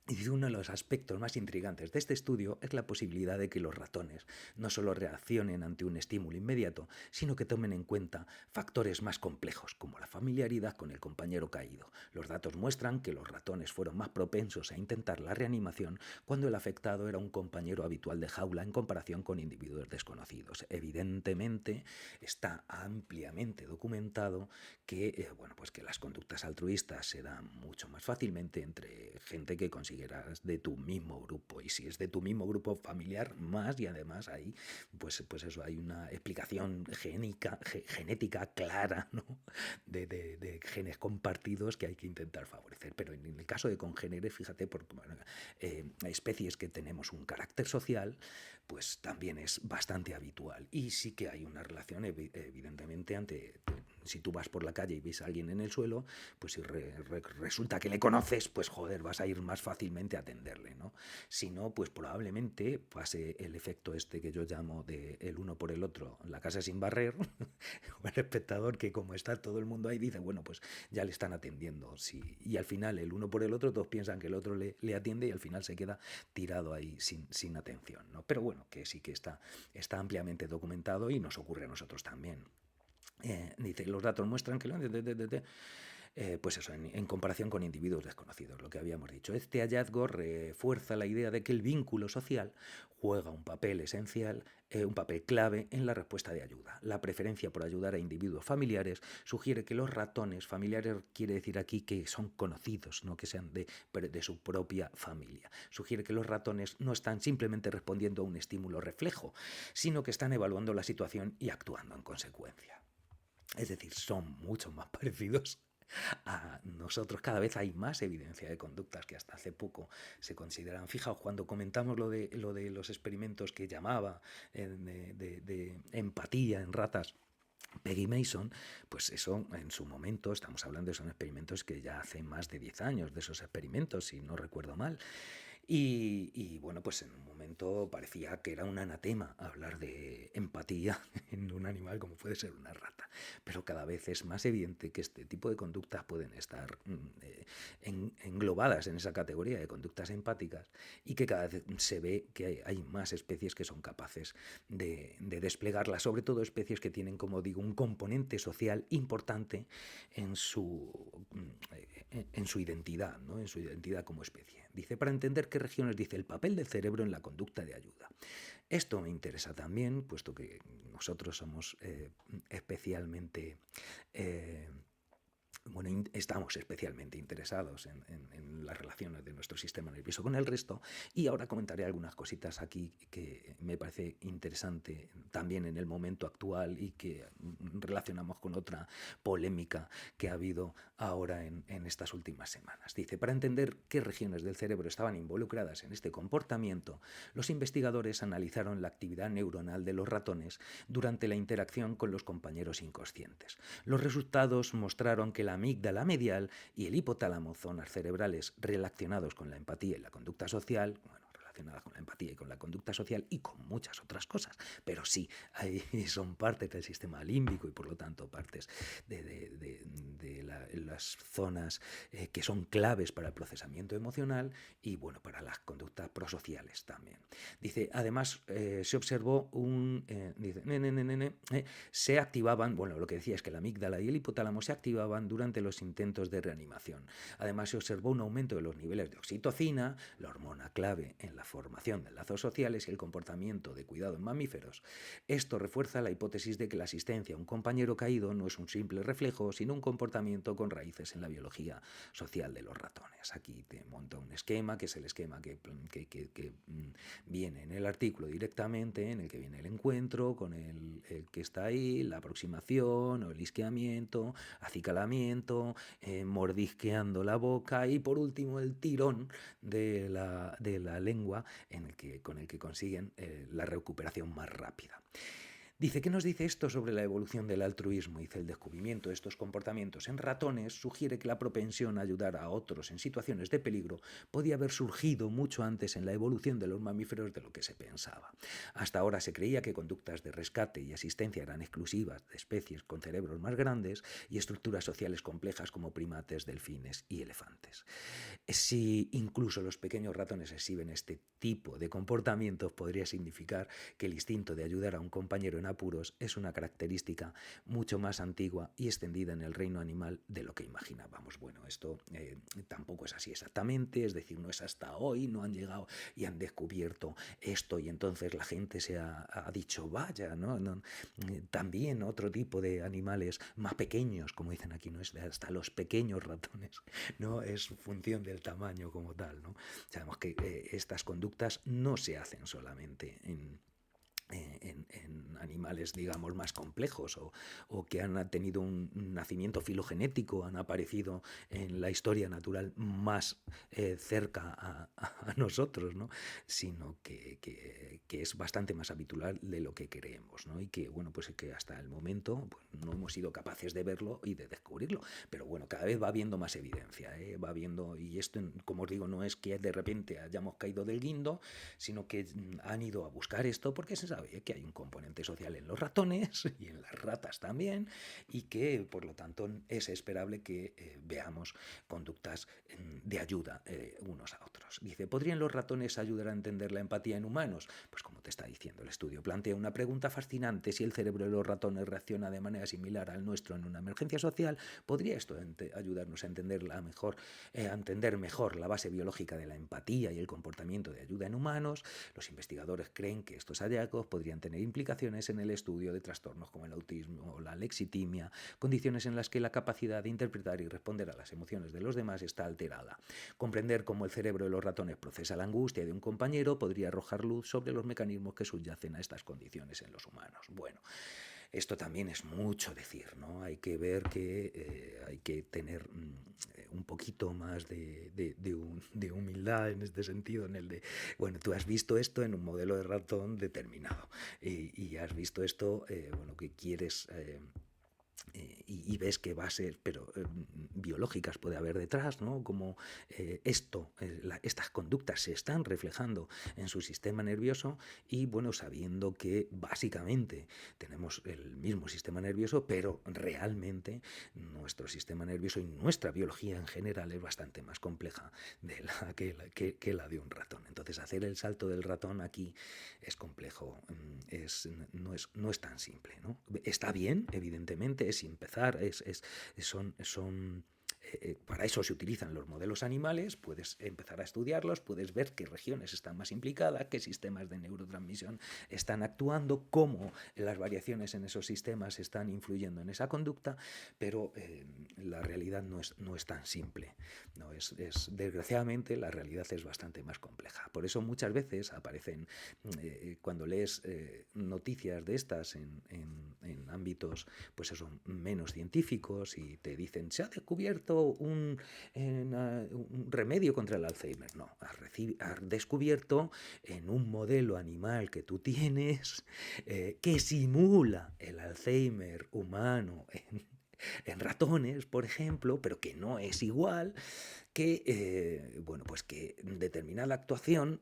Y dice, uno de los aspectos más intrigantes de este estudio es la posibilidad de que los ratones no solo reaccionen ante un estímulo inmediato, sino que tomen en cuenta factores más complejos, como la familiaridad con el compañero caído. Los datos muestran que los ratones fueron más propensos a intentar la reanimación cuando el afectado era un compañero habitual de jaula en comparación con individuos desconocidos. Evidentemente, está ampliamente documentado que, bueno, pues que las conductas altruistas se dan mucho más fácilmente entre gente que considera de tu mismo grupo, y si es de tu mismo grupo familiar más, y además ahí pues eso, hay una explicación genética clara, ¿no? De genes compartidos que hay que intentar favorecer. Pero en el caso de congéneres, fíjate, por bueno, especies que tenemos un carácter social, pues también es bastante habitual, y sí que hay una relación evidentemente si tú vas por la calle y ves a alguien en el suelo, pues si resulta que le conoces, pues joder, vas a ir más fácilmente a atenderle, ¿no? Si no, pues probablemente pase el efecto este que yo llamo de el uno por el otro, la casa sin barrer, o el espectador que como está todo el mundo ahí dice, bueno, pues ya le están atendiendo, sí, y al final el uno por el otro, todos piensan que el otro le atiende y al final se queda tirado ahí sin atención, ¿no? Pero bueno, que sí que está ampliamente documentado y nos ocurre a nosotros también. Dice, los datos muestran que pues eso, en comparación con individuos desconocidos, lo que habíamos dicho. Este hallazgo refuerza la idea de que el vínculo social juega un papel esencial, un papel clave en la respuesta de ayuda. La preferencia por ayudar a individuos familiares sugiere que los ratones familiares, quiere decir aquí que son conocidos, no que sean de su propia familia. Sugiere que los ratones no están simplemente respondiendo a un estímulo reflejo, sino que están evaluando la situación y actuando en consecuencia. Es decir, son mucho más parecidos a nosotros. Cada vez hay más evidencia de conductas que hasta hace poco se consideran. Fijaos, cuando comentamos lo de los experimentos que llamaba de empatía en ratas, Peggy Mason, pues eso en su momento, estamos hablando de son experimentos que ya hace más de 10 años de esos experimentos, si no recuerdo mal, bueno, pues en un momento parecía que era un anatema hablar de empatía en un animal como puede ser una rata. Pero cada vez es más evidente que este tipo de conductas pueden estar englobadas en esa categoría de conductas empáticas, y que cada vez se ve que hay más especies que son capaces de desplegarlas, sobre todo especies que tienen, como digo, un componente social importante en su identidad, ¿no? En su identidad como especie. Dice, para entender qué regiones, dice, el papel del cerebro en la conducta de ayuda. Esto me interesa también, puesto que nosotros somos especialmente... bueno, estamos especialmente interesados en las relaciones de nuestro sistema nervioso con el resto, y ahora comentaré algunas cositas aquí que me parece interesante también en el momento actual y que relacionamos con otra polémica que ha habido ahora en estas últimas semanas. Dice, para entender qué regiones del cerebro estaban involucradas en este comportamiento, los investigadores analizaron la actividad neuronal de los ratones durante la interacción con los compañeros inconscientes. Los resultados mostraron que la amígdala medial y el hipotálamo, zonas cerebrales relacionados con la empatía y la conducta social, bueno, relacionadas con la empatía y con la conducta social y con muchas otras cosas, pero sí, ahí son partes del sistema límbico y por lo tanto partes de las zonas que son claves para el procesamiento emocional y bueno, para las conductas prosociales también. Dice, además se observó se activaban, bueno, lo que decía es que la amígdala y el hipotálamo se activaban durante los intentos de reanimación. Además se observó un aumento de los niveles de oxitocina, la hormona clave en la formación de lazos sociales y el comportamiento de cuidado en mamíferos. Esto refuerza la hipótesis de que la asistencia a un compañero caído no es un simple reflejo, sino un comportamiento con raíces en la biología social de los ratones. Aquí te monto un esquema, que es el esquema que viene en el artículo directamente, en el que viene el encuentro con el que está ahí, la aproximación o el isqueamiento, acicalamiento, mordisqueando la boca y por último el tirón de la lengua con el que consiguen la recuperación más rápida. Dice, ¿qué nos dice esto sobre la evolución del altruismo? Dice, el descubrimiento de estos comportamientos en ratones sugiere que la propensión a ayudar a otros en situaciones de peligro podía haber surgido mucho antes en la evolución de los mamíferos de lo que se pensaba. Hasta ahora se creía que conductas de rescate y asistencia eran exclusivas de especies con cerebros más grandes y estructuras sociales complejas como primates, delfines y elefantes. Si incluso los pequeños ratones exhiben este tipo de comportamientos, podría significar que el instinto de ayudar a un compañero en apuros es una característica mucho más antigua y extendida en el reino animal de lo que imaginábamos. Bueno, esto tampoco es así exactamente, es decir, no es hasta hoy, no han llegado y han descubierto esto y entonces la gente ha dicho, vaya, ¿no? También otro tipo de animales más pequeños, como dicen aquí, no es hasta los pequeños ratones, no es función del tamaño como tal, ¿no? Sabemos que estas conductas no se hacen solamente en animales, digamos, más complejos o que han tenido un nacimiento filogenético, han aparecido en la historia natural más cerca a nosotros, ¿no? Sino que es bastante más habitual de lo que creemos, ¿no? Y que, bueno, pues que hasta el momento pues, no hemos sido capaces de verlo y de descubrirlo. Pero bueno, cada vez va habiendo más evidencia, ¿eh? Va habiendo, y esto, como os digo, no es que de repente hayamos caído del guindo, sino que han ido a buscar esto porque se sabe que hay un componente social en los ratones y en las ratas también, y que por lo tanto es esperable que veamos conductas de ayuda unos a otros. Dice, ¿podrían los ratones ayudar a entender la empatía en humanos? Pues como te está diciendo el estudio, plantea una pregunta fascinante: si el cerebro de los ratones reacciona de manera similar al nuestro en una emergencia social, ¿podría esto ayudarnos a entender mejor la base biológica de la empatía y el comportamiento de ayuda en humanos? Los investigadores creen que estos hallazgos podrían tener implicaciones en el estudio de trastornos como el autismo o la lexitimia, condiciones en las que la capacidad de interpretar y responder a las emociones de los demás está alterada. Comprender cómo el cerebro de los ratones procesa la angustia de un compañero podría arrojar luz sobre los mecanismos que subyacen a estas condiciones en los humanos. Bueno, esto también es mucho decir, ¿no? Hay que ver que hay que tener un poquito más de humildad en este sentido, en el de, bueno, tú has visto esto en un modelo de ratón determinado y has visto esto, bueno, que quieres... y ves que bases pero biológicas puede haber detrás, ¿no? Como estas conductas se están reflejando en su sistema nervioso y, bueno, sabiendo que básicamente tenemos el mismo sistema nervioso, pero realmente nuestro sistema nervioso y nuestra biología en general es bastante más compleja que la de un ratón. Entonces, hacer el salto del ratón aquí es complejo, no es tan simple, ¿no? Está bien, evidentemente, es empezar, son para eso se utilizan los modelos animales, puedes empezar a estudiarlos, puedes ver qué regiones están más implicadas, qué sistemas de neurotransmisión están actuando, cómo las variaciones en esos sistemas están influyendo en esa conducta, pero la realidad no es tan simple. No, desgraciadamente la realidad es bastante más compleja. Por eso muchas veces aparecen, cuando lees noticias de estas en ámbitos pues eso, menos científicos y te dicen, se ha descubierto un remedio contra el Alzheimer. No, has descubierto en un modelo animal que tú tienes que simula el Alzheimer humano en ratones, por ejemplo, pero que no es igual, que bueno, pues que determinada actuación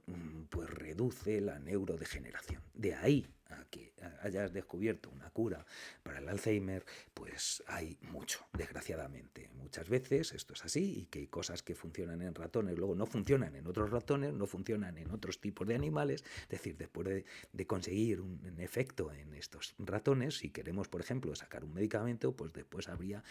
pues reduce la neurodegeneración. De ahí a que hayas descubierto una cura para el Alzheimer, pues hay mucho, desgraciadamente. Muchas veces esto es así y que hay cosas que funcionan en ratones, luego no funcionan en otros ratones, no funcionan en otros tipos de animales. Es decir, después de conseguir un efecto en estos ratones, si queremos, por ejemplo, sacar un medicamento, pues después habría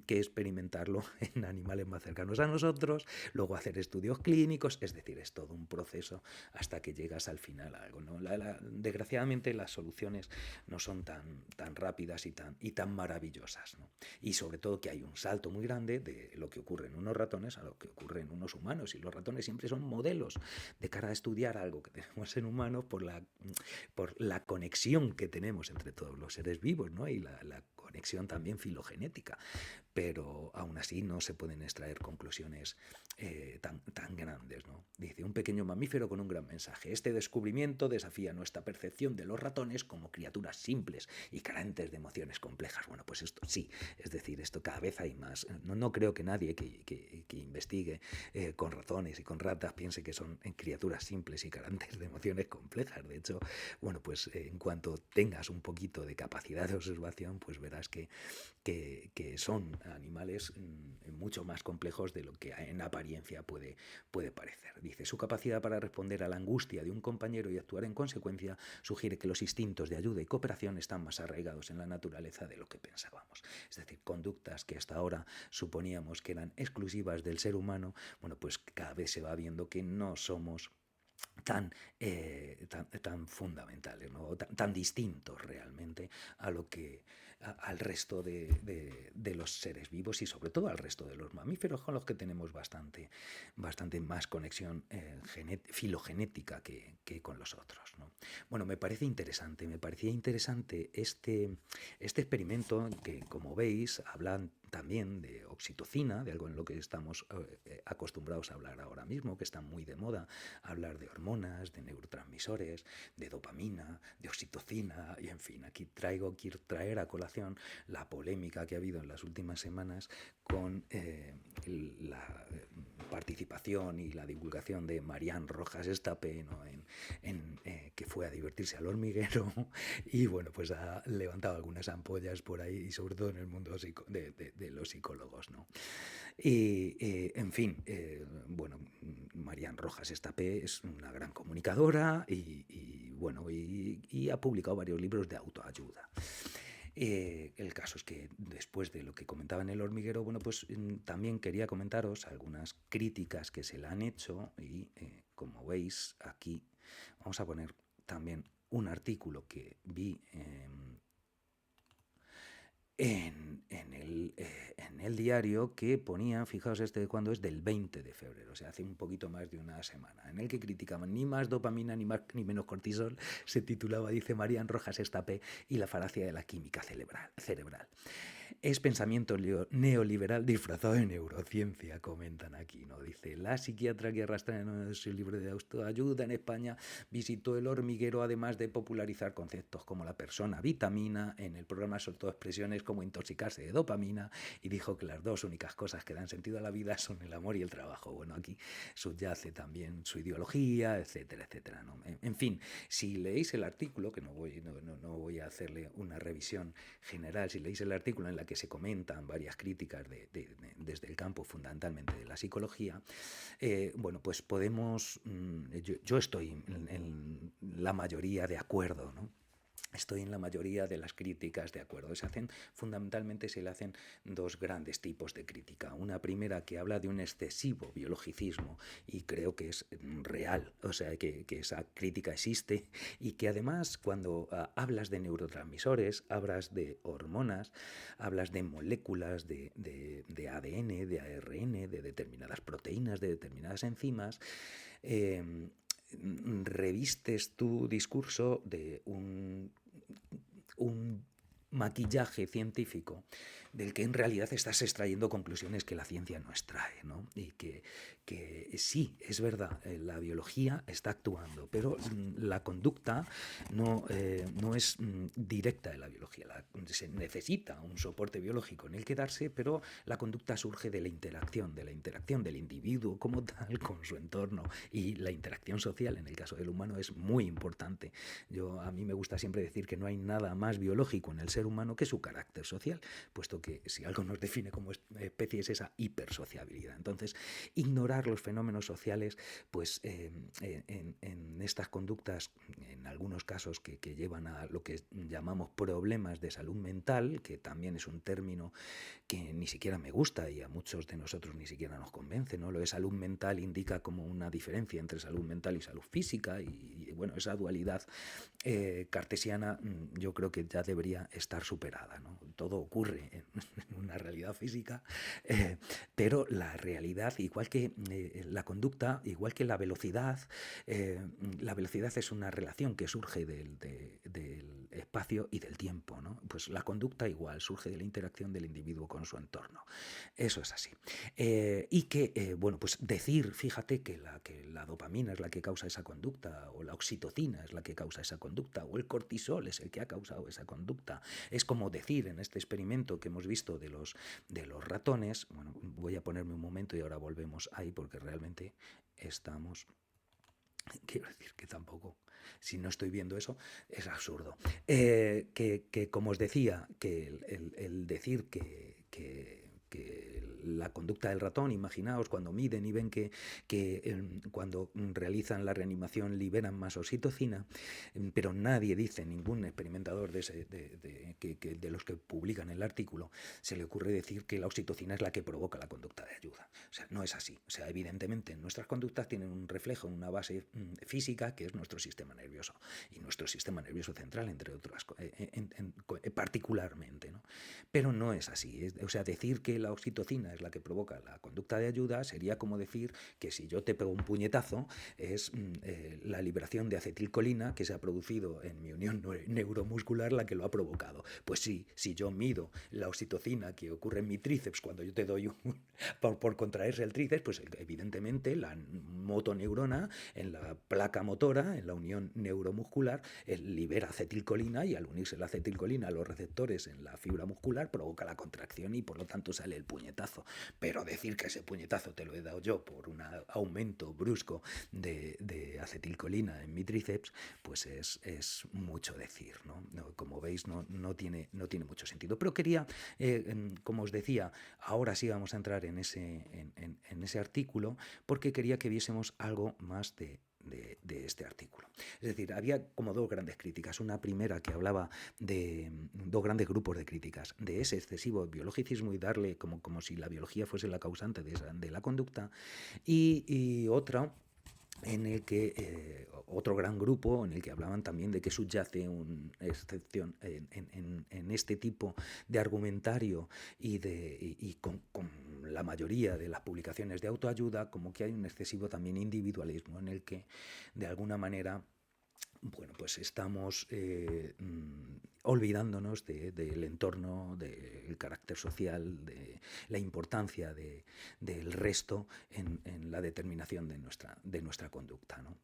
que experimentarlo en animales más cercanos a nosotros, luego hacer estudios clínicos, es decir, es todo un proceso hasta que llegas al final a algo, ¿no? Desgraciadamente las soluciones no son tan rápidas y tan maravillosas, ¿no? Y sobre todo que hay un salto muy grande de lo que ocurre en unos ratones a lo que ocurre en unos humanos, y los ratones siempre son modelos de cara a estudiar algo que tenemos en humanos por la conexión que tenemos entre todos los seres vivos, ¿no? Y la conexión también filogenética, pero aún así no se pueden extraer conclusiones tan grandes, ¿no? Dice, un pequeño mamífero con un gran mensaje. Este descubrimiento desafía nuestra percepción de los ratones como criaturas simples y carentes de emociones complejas. Bueno, pues esto sí, es decir, esto cada vez hay más. No creo que nadie que investigue con ratones y con ratas piense que son criaturas simples y carentes de emociones complejas. De hecho, bueno, pues en cuanto tengas un poquito de capacidad de observación, pues verás que son animales mucho más complejos de lo que en apariencia puede parecer. Dice, su capacidad para responder a la angustia de un compañero y actuar en consecuencia sugiere que los instintos de ayuda y cooperación están más arraigados en la naturaleza de lo que pensábamos. Es decir, conductas que hasta ahora suponíamos que eran exclusivas del ser humano, bueno, pues cada vez se va viendo que no somos tan fundamentales, ¿no? tan distintos realmente a lo que al resto de los seres vivos y sobre todo al resto de los mamíferos con los que tenemos bastante más conexión filogenética que con los otros, ¿no? Bueno, me parecía interesante este experimento que, como veis, hablan también de oxitocina, de algo en lo que estamos acostumbrados a hablar ahora mismo, que está muy de moda, hablar de hormonas, de neurotransmisores, de dopamina, de oxitocina, y en fin, quiero traer a colación la polémica que ha habido en las últimas semanas con la participación y la divulgación de Marián Rojas Estapé, ¿no? Que fue a divertirse al hormiguero y bueno, pues ha levantado algunas ampollas por ahí y sobre todo en el mundo de los psicólogos, ¿no? Y en fin, bueno, Marián Rojas Estapé es una gran comunicadora y ha publicado varios libros de autoayuda. El caso es que después de lo que comentaba en el hormiguero, bueno, pues también quería comentaros algunas críticas que se le han hecho y como veis aquí vamos a poner también un artículo que vi en el diario que ponía, fijaos este de cuándo es, del 20 de febrero, o sea, hace un poquito más de una semana, en el que criticaban ni más dopamina ni menos cortisol, se titulaba, dice Marián Rojas Estapé y la falacia de la química cerebral. Es pensamiento neoliberal disfrazado de neurociencia, comentan aquí, ¿no? Dice, la psiquiatra que arrastra en su libro de autoayuda en España visitó el hormiguero además de popularizar conceptos como la persona vitamina, en el programa soltó expresiones como intoxicarse de dopamina y dijo que las dos únicas cosas que dan sentido a la vida son el amor y el trabajo. Bueno, aquí subyace también su ideología, etcétera, etcétera, ¿no? En fin, si leéis el artículo, que no voy a hacerle una revisión general, si leéis el artículo en la que se comentan varias críticas desde el campo fundamentalmente de la psicología, bueno, pues podemos, yo estoy en la mayoría de acuerdo, ¿no? Estoy en la mayoría de las críticas de acuerdo. Fundamentalmente se le hacen dos grandes tipos de crítica. Una primera que habla de un excesivo biologicismo y creo que es real, o sea, que esa crítica existe y que además cuando hablas de neurotransmisores, hablas de hormonas, hablas de moléculas de ADN, de ARN, de determinadas proteínas, de determinadas enzimas, revistes tu discurso de un maquillaje científico del que en realidad estás extrayendo conclusiones que la ciencia no extrae, ¿no? Y que sí, es verdad, la biología está actuando, pero la conducta no es directa de la biología. Se necesita un soporte biológico en el que darse, pero la conducta surge de la interacción del individuo como tal con su entorno, y la interacción social en el caso del humano es muy importante. A mí me gusta siempre decir que no hay nada más biológico en el ser humano que su carácter social, puesto que si algo nos define como especie es esa hipersociabilidad. Entonces, ignorar los fenómenos sociales, pues en estas conductas, en algunos casos que llevan a lo que llamamos problemas de salud mental, que también es un término que ni siquiera me gusta y a muchos de nosotros ni siquiera nos convence, ¿no? Lo de salud mental indica como una diferencia entre salud mental y salud física y bueno, esa dualidad cartesiana yo creo que ya debería estar superada, ¿no? Todo ocurre en una realidad física, pero la realidad, igual que la conducta, igual que la velocidad es una relación que surge del espacio y del tiempo, ¿no? Pues la conducta igual surge de la interacción del individuo con su entorno. Eso es así. Y que, bueno, pues decir, fíjate que la dopamina es la que causa esa conducta, o la oxitocina es la que causa esa conducta, o el cortisol es el que ha causado esa conducta. Es como decir en este experimento que hemos visto de los ratones, bueno, voy a ponerme un momento y ahora volvemos ahí porque realmente estamos... Quiero decir que tampoco, si no estoy viendo eso, es absurdo. Que como os decía, que el decir que la conducta del ratón, imaginaos, cuando miden y ven que cuando realizan la reanimación liberan más oxitocina, pero nadie dice, ningún experimentador de los que publican el artículo, se le ocurre decir que la oxitocina es la que provoca la conducta de ayuda. O sea, no es así. O sea, evidentemente nuestras conductas tienen un reflejo, una base física, que es nuestro sistema nervioso, y nuestro sistema nervioso central, entre otras, particularmente, ¿no? Pero no es así. O sea, decir que la oxitocina es la que provoca la conducta de ayuda sería como decir que si yo te pego un puñetazo es la liberación de acetilcolina que se ha producido en mi unión neuromuscular la que lo ha provocado. Pues sí, si yo mido la oxitocina que ocurre en mi tríceps cuando yo te doy por contraerse el tríceps, pues evidentemente la motoneurona en la placa motora, en la unión neuromuscular, libera acetilcolina, y al unirse la acetilcolina a los receptores en la fibra muscular provoca la contracción y por lo tanto sale el puñetazo. Pero decir que ese puñetazo te lo he dado yo por un aumento brusco de acetilcolina en mi tríceps, pues es mucho decir, ¿no? Como veis, no tiene mucho sentido. Pero quería, como os decía, ahora sí vamos a entrar en ese artículo, porque quería que viésemos algo más de este artículo. Es decir, había como dos grandes críticas. Una primera que hablaba de dos grandes grupos de críticas, de ese excesivo biologicismo y darle como si la biología fuese la causante de la conducta, y otra en el que otro gran grupo en el que hablaban también de que subyace una excepción en este tipo de argumentario y con la mayoría de las publicaciones de autoayuda, como que hay un excesivo también individualismo en el que de alguna manera, bueno, pues estamos olvidándonos del entorno, del carácter social, de la importancia del resto en la determinación de nuestra conducta, ¿no?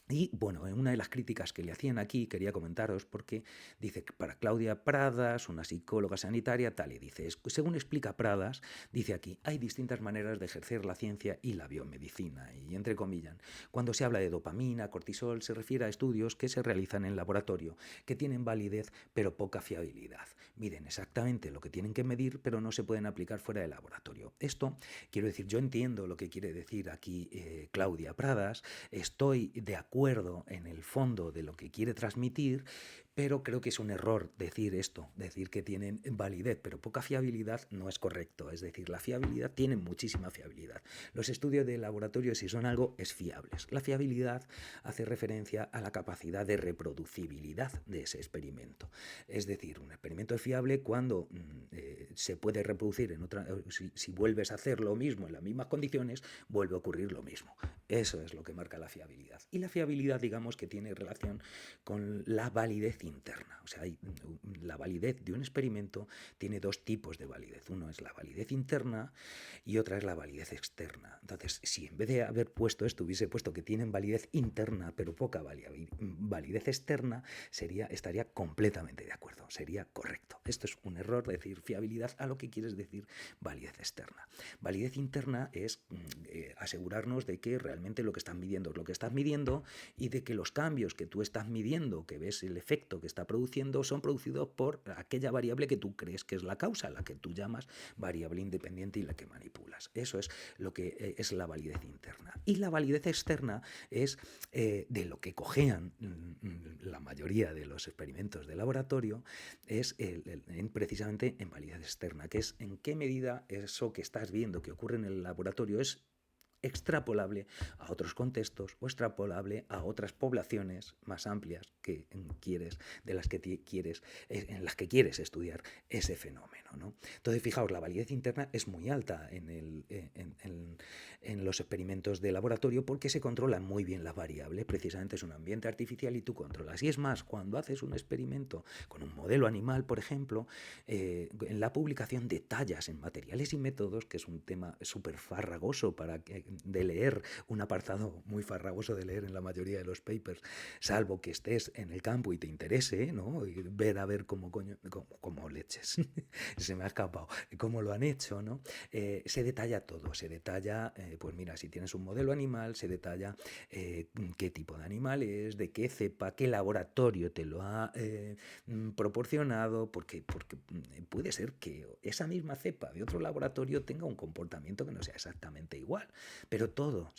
Y bueno, en una de las críticas que le hacían aquí, quería comentaros, porque dice que para Claudia Pradas, una psicóloga sanitaria, tal, y dice, según explica Pradas, dice aquí, hay distintas maneras de ejercer la ciencia y la biomedicina, y entre comillas, cuando se habla de dopamina, cortisol, se refiere a estudios que se realizan en laboratorio, que tienen validez pero poca fiabilidad. Miden exactamente lo que tienen que medir, pero no se pueden aplicar fuera del laboratorio. Esto, quiero decir, yo entiendo lo que quiere decir aquí Claudia Pradas, estoy de acuerdo en el fondo de lo que quiere transmitir, pero creo que es un error decir esto, decir que tienen validez pero poca fiabilidad no es correcto. Es decir, la fiabilidad tiene muchísima fiabilidad. Los estudios de laboratorio, si son algo, es fiables. La fiabilidad hace referencia a la capacidad de reproducibilidad de ese experimento. Es decir, un experimento es fiable cuando se puede reproducir en otra. Si vuelves a hacer lo mismo en las mismas condiciones, vuelve a ocurrir lo mismo. Eso es lo que marca la fiabilidad. Y la fiabilidad, digamos, que tiene relación con la validez interna. O sea, la validez de un experimento tiene dos tipos de validez. Uno es la validez interna y otra es la validez externa. Entonces, si en vez de haber puesto esto hubiese puesto que tienen validez interna pero poca validez externa, estaría completamente de acuerdo, sería correcto. Esto es un error, decir fiabilidad a lo que quieres decir validez externa. Validez interna es asegurarnos de que realmente lo que estás midiendo es lo que estás midiendo, y de que los cambios que tú estás midiendo, que ves el efecto que está produciendo, son producidos por aquella variable que tú crees que es la causa, la que tú llamas variable independiente y la que manipulas. Eso es lo que es la validez interna. Y la validez externa es de lo que cojean la mayoría de los experimentos de laboratorio, es precisamente en validez externa, que es en qué medida eso que estás viendo que ocurre en el laboratorio es extrapolable a otros contextos o extrapolable a otras poblaciones más amplias que quieres, de las que quieres, en las que quieres estudiar ese fenómeno, ¿no? Entonces, fijaos, la validez interna es muy alta en los experimentos de laboratorio porque se controlan muy bien las variables. Precisamente es un ambiente artificial y tú controlas. Y es más, cuando haces un experimento con un modelo animal, por ejemplo, en la publicación detallas en materiales y métodos, que es un tema súper farragoso de leer, un apartado muy farragoso de leer en la mayoría de los papers, salvo que estés en el campo y te interese, ¿no? Y ver a ver cómo leches, se me ha escapado, cómo lo han hecho, ¿no? Se detalla todo, se detalla, pues mira, si tienes un modelo animal, se detalla qué tipo de animal es, de qué cepa, qué laboratorio te lo ha proporcionado, porque puede ser que esa misma cepa de otro laboratorio tenga un comportamiento que no sea exactamente igual, pero todo,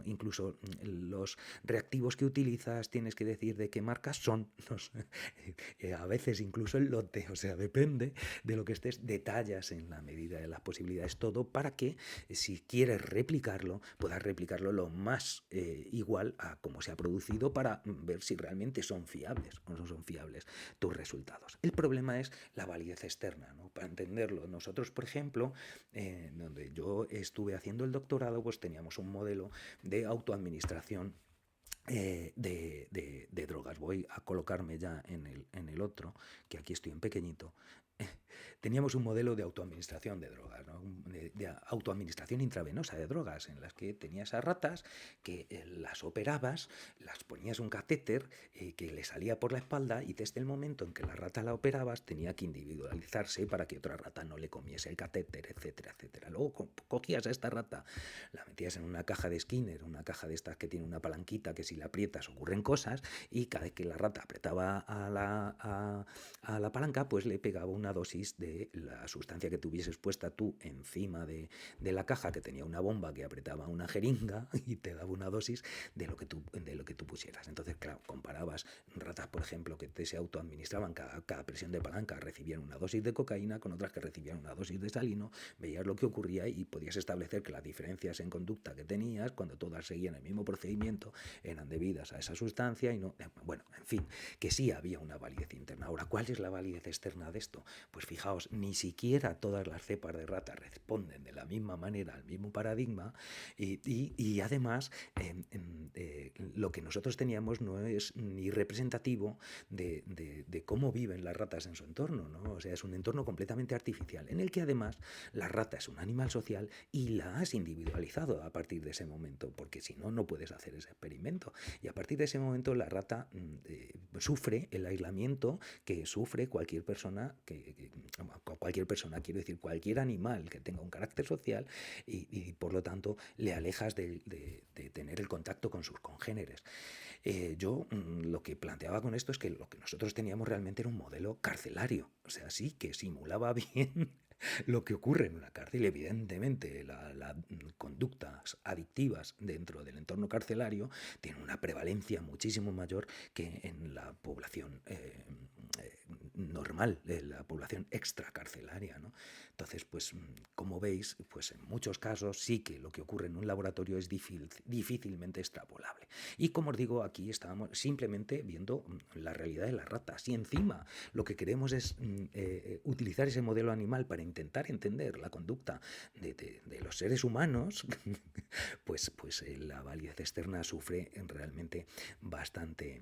incluso los reactivos que utilizas, tienes que decir de qué marcas son, no sé, a veces incluso el lote, o sea, depende de lo que estés, detallas en la medida de las posibilidades todo para que si quieres replicarlo, puedas replicarlo lo más igual a cómo se ha producido para ver si realmente son fiables o no son fiables tus resultados. El problema es la validez externa, ¿no? Para entenderlo, nosotros, por ejemplo, donde yo estuve haciendo el doctorado, pues teníamos un modelo de autoadministración de drogas. Voy a colocarme ya en el otro, que aquí estoy en pequeñito. Teníamos un modelo de autoadministración de drogas, ¿no? De autoadministración intravenosa de drogas, en las que tenías a ratas que las operabas, las ponías un catéter que le salía por la espalda y desde el momento en que la rata la operabas tenía que individualizarse para que otra rata no le comiese el catéter, etcétera, etcétera. Luego cogías a esta rata, la metías en una caja de Skinner, una caja de estas que tiene una palanquita que si la aprietas ocurren cosas, y cada vez que la rata apretaba a la palanca, pues le pegaba una dosis de la sustancia que tuvieses puesta tú encima de la caja, que tenía una bomba que apretaba una jeringa y te daba una dosis de lo que tú pusieras. Entonces, claro, comparabas ratas, por ejemplo, que se autoadministraban cada presión de palanca, recibían una dosis de cocaína con otras que recibían una dosis de salino, veías lo que ocurría y podías establecer que las diferencias en conducta que tenías, cuando todas seguían el mismo procedimiento, eran debidas a esa sustancia y no... Bueno, en fin, que sí había una validez interna. Ahora, ¿cuál es la validez externa de esto? Pues fijaos, ni siquiera todas las cepas de rata responden de la misma manera al mismo paradigma y además lo que nosotros teníamos no es ni representativo de cómo viven las ratas en su entorno, ¿no? O sea, es un entorno completamente artificial en el que además la rata es un animal social y la has individualizado a partir de ese momento, porque si no, no puedes hacer ese experimento. Y a partir de ese momento la rata sufre el aislamiento que sufre cualquier persona, quiero decir, cualquier animal que tenga un carácter social y por lo tanto le alejas de tener el contacto con sus congéneres. Yo lo que planteaba con esto es que lo que nosotros teníamos realmente era un modelo carcelario, o sea, sí que simulaba bien lo que ocurre en una cárcel. Evidentemente, las conductas adictivas dentro del entorno carcelario tienen una prevalencia muchísimo mayor que en la población normal, la población extracarcelaria, ¿no? Entonces, pues, como veis, pues en muchos casos sí que lo que ocurre en un laboratorio es difícilmente extrapolable. Y como os digo, aquí estábamos simplemente viendo la realidad de las ratas. Y encima lo que queremos es utilizar ese modelo animal para intentar entender la conducta de los seres humanos, pues la validez externa sufre realmente bastante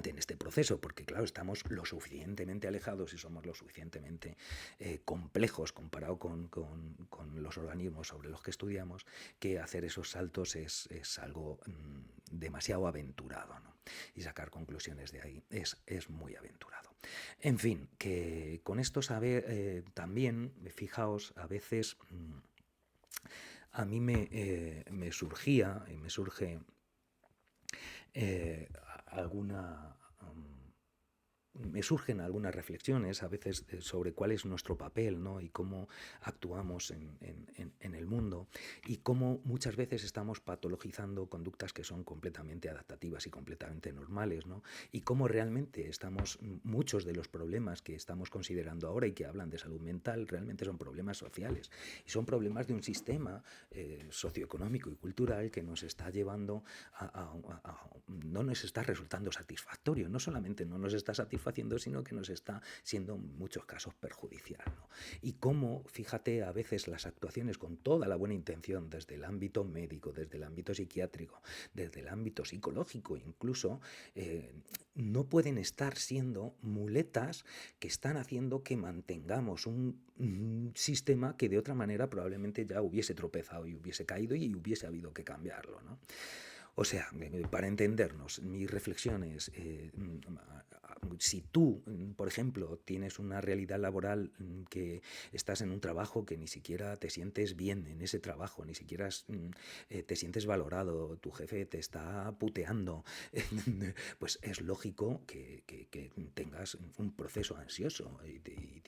en este proceso, porque claro, estamos lo suficientemente alejados y somos lo suficientemente complejos comparado con los organismos sobre los que estudiamos, que hacer esos saltos es algo demasiado aventurado, ¿no? Y sacar conclusiones de ahí es muy aventurado. En fin, que con esto también, fijaos, a veces a mí me surge alguna me surgen algunas reflexiones a veces sobre cuál es nuestro papel, ¿no? Y cómo actuamos en el mundo y cómo muchas veces estamos patologizando conductas que son completamente adaptativas y completamente normales, ¿no? Y cómo realmente muchos de los problemas que estamos considerando ahora y que hablan de salud mental realmente son problemas sociales y son problemas de un sistema socioeconómico y cultural que nos está llevando no nos está resultando satisfactorio, no solamente no nos está satisfaciendo, sino que nos está siendo en muchos casos perjudicial, ¿no? Y cómo, fíjate, a veces las actuaciones con toda la buena intención, desde el ámbito médico, desde el ámbito psiquiátrico, desde el ámbito psicológico incluso, no pueden estar siendo muletas que están haciendo que mantengamos un sistema que de otra manera probablemente ya hubiese tropezado y hubiese caído y hubiese habido que cambiarlo, ¿no? O sea, para entendernos, mi reflexión es, si tú, por ejemplo, tienes una realidad laboral que estás en un trabajo que ni siquiera te sientes bien en ese trabajo, ni siquiera te sientes valorado, tu jefe te está puteando, pues es lógico que tengas un proceso ansioso y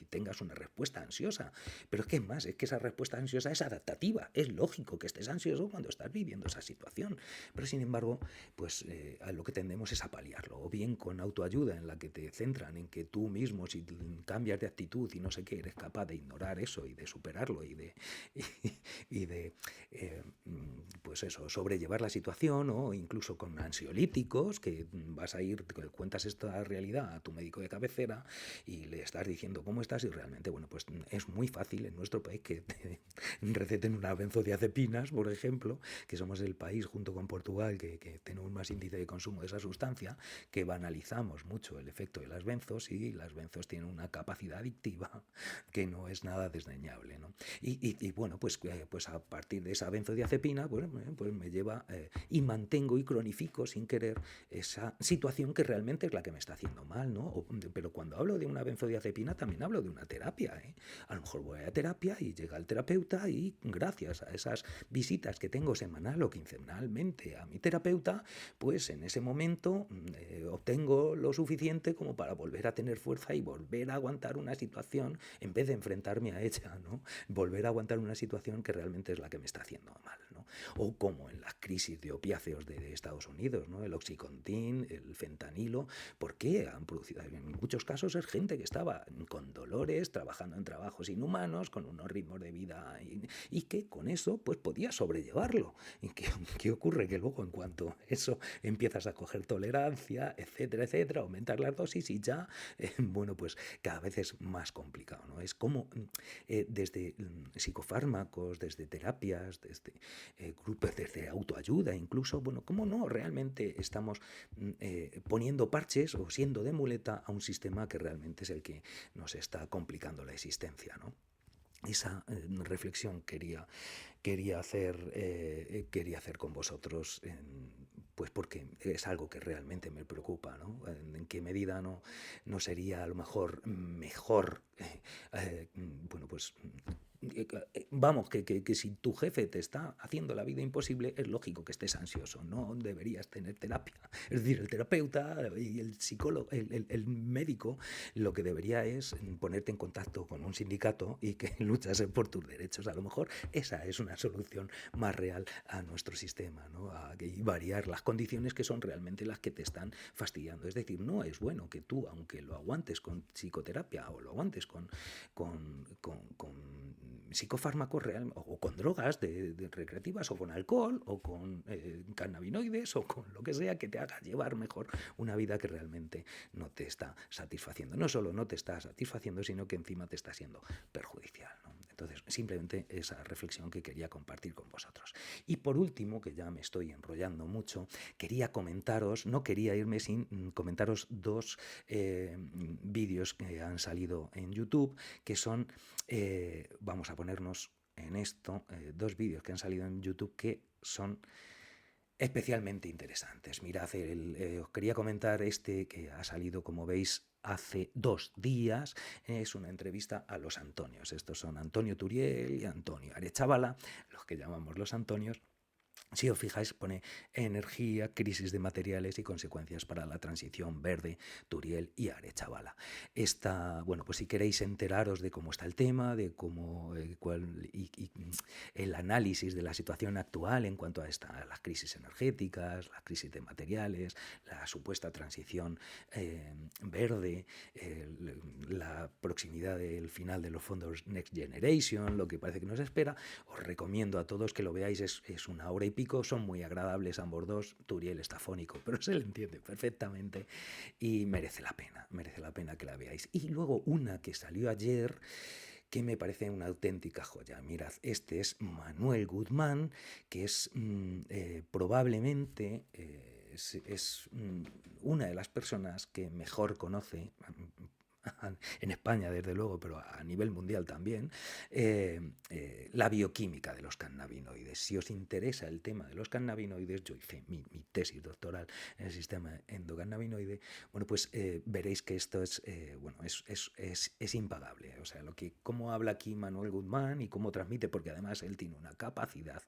tengas una respuesta ansiosa. Pero es que más, es que esa respuesta ansiosa es adaptativa. Es lógico que estés ansioso cuando estás viviendo esa situación. Pero sin embargo, pues a lo que tendemos es a paliarlo, o bien con autoayuda en la que te centran en que tú mismo, si cambias de actitud y no sé qué, eres capaz de ignorar eso y de superarlo y de pues eso, sobrellevar la situación, o incluso con ansiolíticos, que vas a ir, cuentas esta realidad a tu médico de cabecera y le estás diciendo cómo estás y realmente, bueno, pues es muy fácil en nuestro país que te receten una benzodiazepinas, por ejemplo, que somos el país junto con Portugal que tenemos más índice de consumo de esa sustancia, que banalizamos mucho el efecto de las benzos, y las benzos tienen una capacidad adictiva que no es nada desdeñable, ¿no? Y bueno, pues a partir de esa benzodiazepina, pues me lleva y mantengo y cronifico sin querer esa situación que realmente es la que me está haciendo mal, ¿no? Pero cuando hablo de una benzodiazepina también hablo de una terapia, ¿eh? A lo mejor voy a terapia y llega el terapeuta y gracias a esas visitas que tengo semanal o quincenalmente a mi terapeuta, pues en ese momento obtengo lo suficiente como para volver a tener fuerza y volver a aguantar una situación en vez de enfrentarme a ella, ¿no? Volver a aguantar una situación que realmente es la que me está haciendo mal, ¿no? O como en las crisis de opiáceos de Estados Unidos, ¿no? El Oxycontin, el fentanilo, ¿por qué han producido? En muchos casos es gente que estaba con dolores, trabajando en trabajos inhumanos, con unos ritmos de vida y que con eso pues podía sobrellevarlo. ¿Y qué ocurre? Que luego en cuanto eso empiezas a coger tolerancia, etcétera, aumentar las dosis y ya, bueno, pues cada vez es más complicado, ¿no? Es como desde psicofármacos, desde terapias, desde grupos, desde autoayuda incluso, bueno, ¿cómo no? Realmente estamos poniendo parches o siendo de muleta a un sistema que realmente es el que nos está complicando la existencia, ¿no? Esa reflexión quería hacer con vosotros, pues porque es algo que realmente me preocupa, ¿no? En qué medida no sería a lo mejor, bueno, pues vamos, que si tu jefe te está haciendo la vida imposible, es lógico que estés ansioso, no deberías tener terapia. Es decir, el terapeuta y el psicólogo, el médico, lo que debería es ponerte en contacto con un sindicato y que luchas por tus derechos. A lo mejor esa es una solución más real a nuestro sistema, ¿no? Y variar las condiciones que son realmente las que te están fastidiando. Es decir, no es bueno que tú, aunque lo aguantes con psicoterapia o lo aguantes con psicofármacos real, o con drogas de recreativas, o con alcohol, o con cannabinoides, o con lo que sea que te haga llevar mejor una vida que realmente no te está satisfaciendo. No solo no te está satisfaciendo, sino que encima te está siendo perjudicial, ¿no? Entonces, simplemente esa reflexión que quería compartir con vosotros. Y por último, que ya me estoy enrollando mucho, quería comentaros, no quería irme sin comentaros dos vídeos que han salido en YouTube, que son, vamos a ponernos en esto, dos vídeos que han salido en YouTube que son especialmente interesantes. Mirad, os quería comentar este que ha salido, como veis, hace 2 días. Es una entrevista a los Antonios. Estos son Antonio Turiel y Antonio Arechavala, los que llamamos los Antonios. Si os fijáis, pone energía, crisis de materiales y consecuencias para la transición verde, Turiel y Arechavala. Bueno, pues si queréis enteraros de cómo está el tema, de cómo el análisis de la situación actual en cuanto a las crisis energéticas, las crisis de materiales, la supuesta transición verde, la proximidad del final de los fondos Next Generation, lo que parece que nos espera, os recomiendo a todos que lo veáis, es una hora y pico, son muy agradables ambos dos, Turiel está fónico, pero se le entiende perfectamente y merece la pena que la veáis. Y luego una que salió ayer, que me parece una auténtica joya. Mirad, este es Manuel Guzmán, que es probablemente una de las personas que mejor conoce, en España desde luego, pero a nivel mundial también, la bioquímica de los cannabinoides. Si os interesa el tema de los cannabinoides, yo hice mi tesis doctoral en el sistema endocannabinoide, bueno, pues veréis que esto es impagable. O sea, cómo habla aquí Manuel Guzmán y cómo transmite, porque además él tiene una capacidad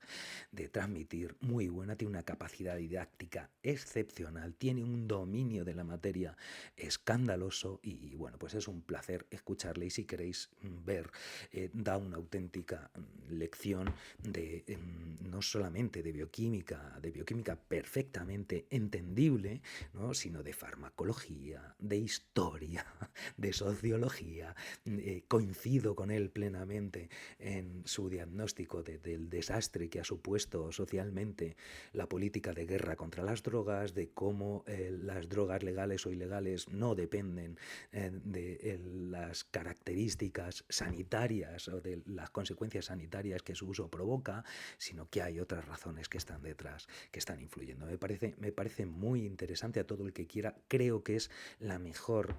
de transmitir muy buena, tiene una capacidad didáctica excepcional, tiene un dominio de la materia escandaloso y bueno, pues es un placer escucharle y si queréis ver, da una auténtica lección de no solamente de bioquímica perfectamente entendible, ¿no? Sino de farmacología, de historia, de sociología. Coincido con él plenamente en su diagnóstico del desastre que ha supuesto socialmente la política de guerra contra las drogas, de cómo las drogas legales o ilegales no dependen de las características sanitarias o de las consecuencias sanitarias que su uso provoca, sino que hay otras razones que están detrás, que están influyendo. Me parece muy interesante a todo el que quiera. Creo que es la mejor,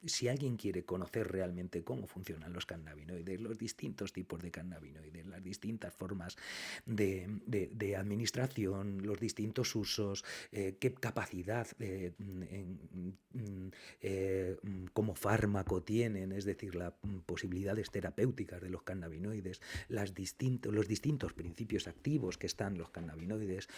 si alguien quiere conocer realmente cómo funcionan los cannabinoides, los distintos tipos de cannabinoides, las distintas formas de administración, los distintos usos, qué capacidad como fármaco tienen, es decir, las posibilidades terapéuticas de los cannabinoides, los distintos principios activos que están los cannabinoides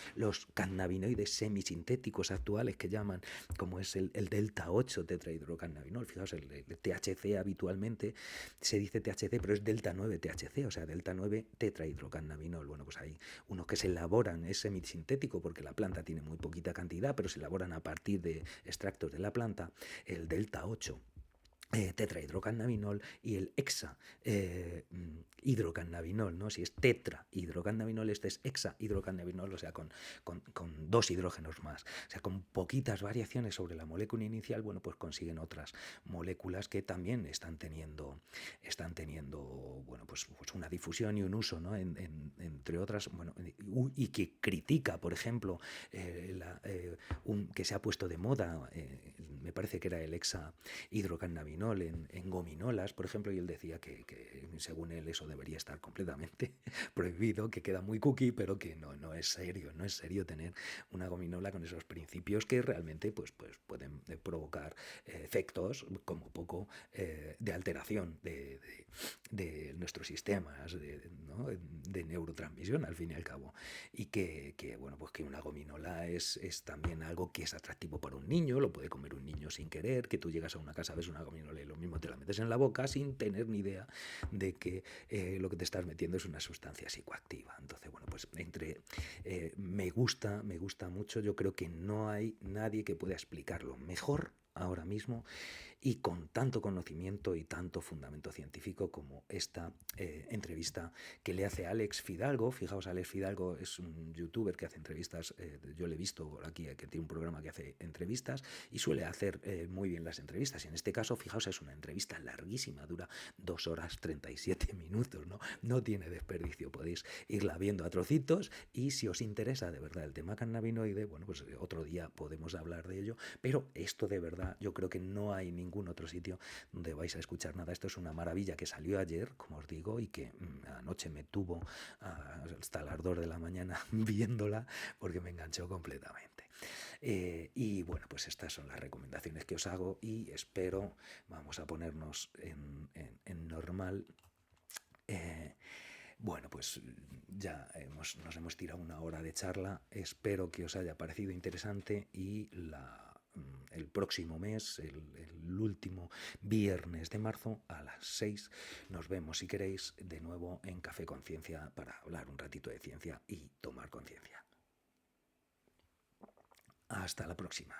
semisintéticos actuales que llaman, como es el delta 8 tetrahidrocannabinol. Fijaos, el THC habitualmente se dice THC, pero es delta 9 THC, o sea, delta 9 tetrahidrocannabinol. Bueno, pues hay unos que se elaboran, es semisintético porque la planta tiene muy poquita cantidad, pero se elaboran a partir de extractos de la planta, el delta 8 tetrahidrocannabinol y el hexahidrocannabinol, ¿no? Si es tetrahidrocannabinol, este es hexahidrocannabinol, o sea, con dos hidrógenos más. O sea, con poquitas variaciones sobre la molécula inicial, bueno, pues consiguen otras moléculas que también están teniendo bueno, pues una difusión y un uso, ¿no? Entre otras, bueno, y que critica, por ejemplo, que se ha puesto de moda, me parece que era el hexahidrocannabinol, en gominolas, por ejemplo, y él decía que según él eso debería estar completamente prohibido, que queda muy cookie, pero que no es serio tener una gominola con esos principios que realmente pues pueden provocar efectos como poco de alteración de nuestros sistemas ¿no? de neurotransmisión al fin y al cabo, y bueno, pues que una gominola es también algo que es atractivo para un niño, lo puede comer un niño sin querer, que tú llegas a una casa, ves una gominola y lo mismo te la metes en la boca sin tener ni idea de que lo que te estás metiendo es una sustancia psicoactiva. Entonces, bueno, pues me gusta mucho, yo creo que no hay nadie que pueda explicarlo mejor ahora mismo y con tanto conocimiento y tanto fundamento científico como esta entrevista que le hace Alex Fidalgo. Fijaos, Alex Fidalgo es un youtuber que hace entrevistas, yo le he visto por aquí, que tiene un programa que hace entrevistas y suele hacer muy bien las entrevistas. Y en este caso, fijaos, es una entrevista larguísima, dura 2 horas 37 minutos, no tiene desperdicio, podéis irla viendo a trocitos y si os interesa de verdad el tema cannabinoide, bueno, pues otro día podemos hablar de ello, pero esto de verdad yo creo que no hay ningún otro sitio donde vais a escuchar nada. Esto es una maravilla que salió ayer, como os digo, y que anoche me tuvo hasta las 2 de la mañana viéndola porque me enganchó completamente. Y bueno, pues estas son las recomendaciones que os hago y espero, vamos a ponernos en normal. Bueno, pues nos hemos tirado una hora de charla. Espero que os haya parecido interesante y el próximo mes, el último viernes de marzo a las 6, nos vemos, si queréis, de nuevo en Café Conciencia para hablar un ratito de ciencia y tomar conciencia. Hasta la próxima.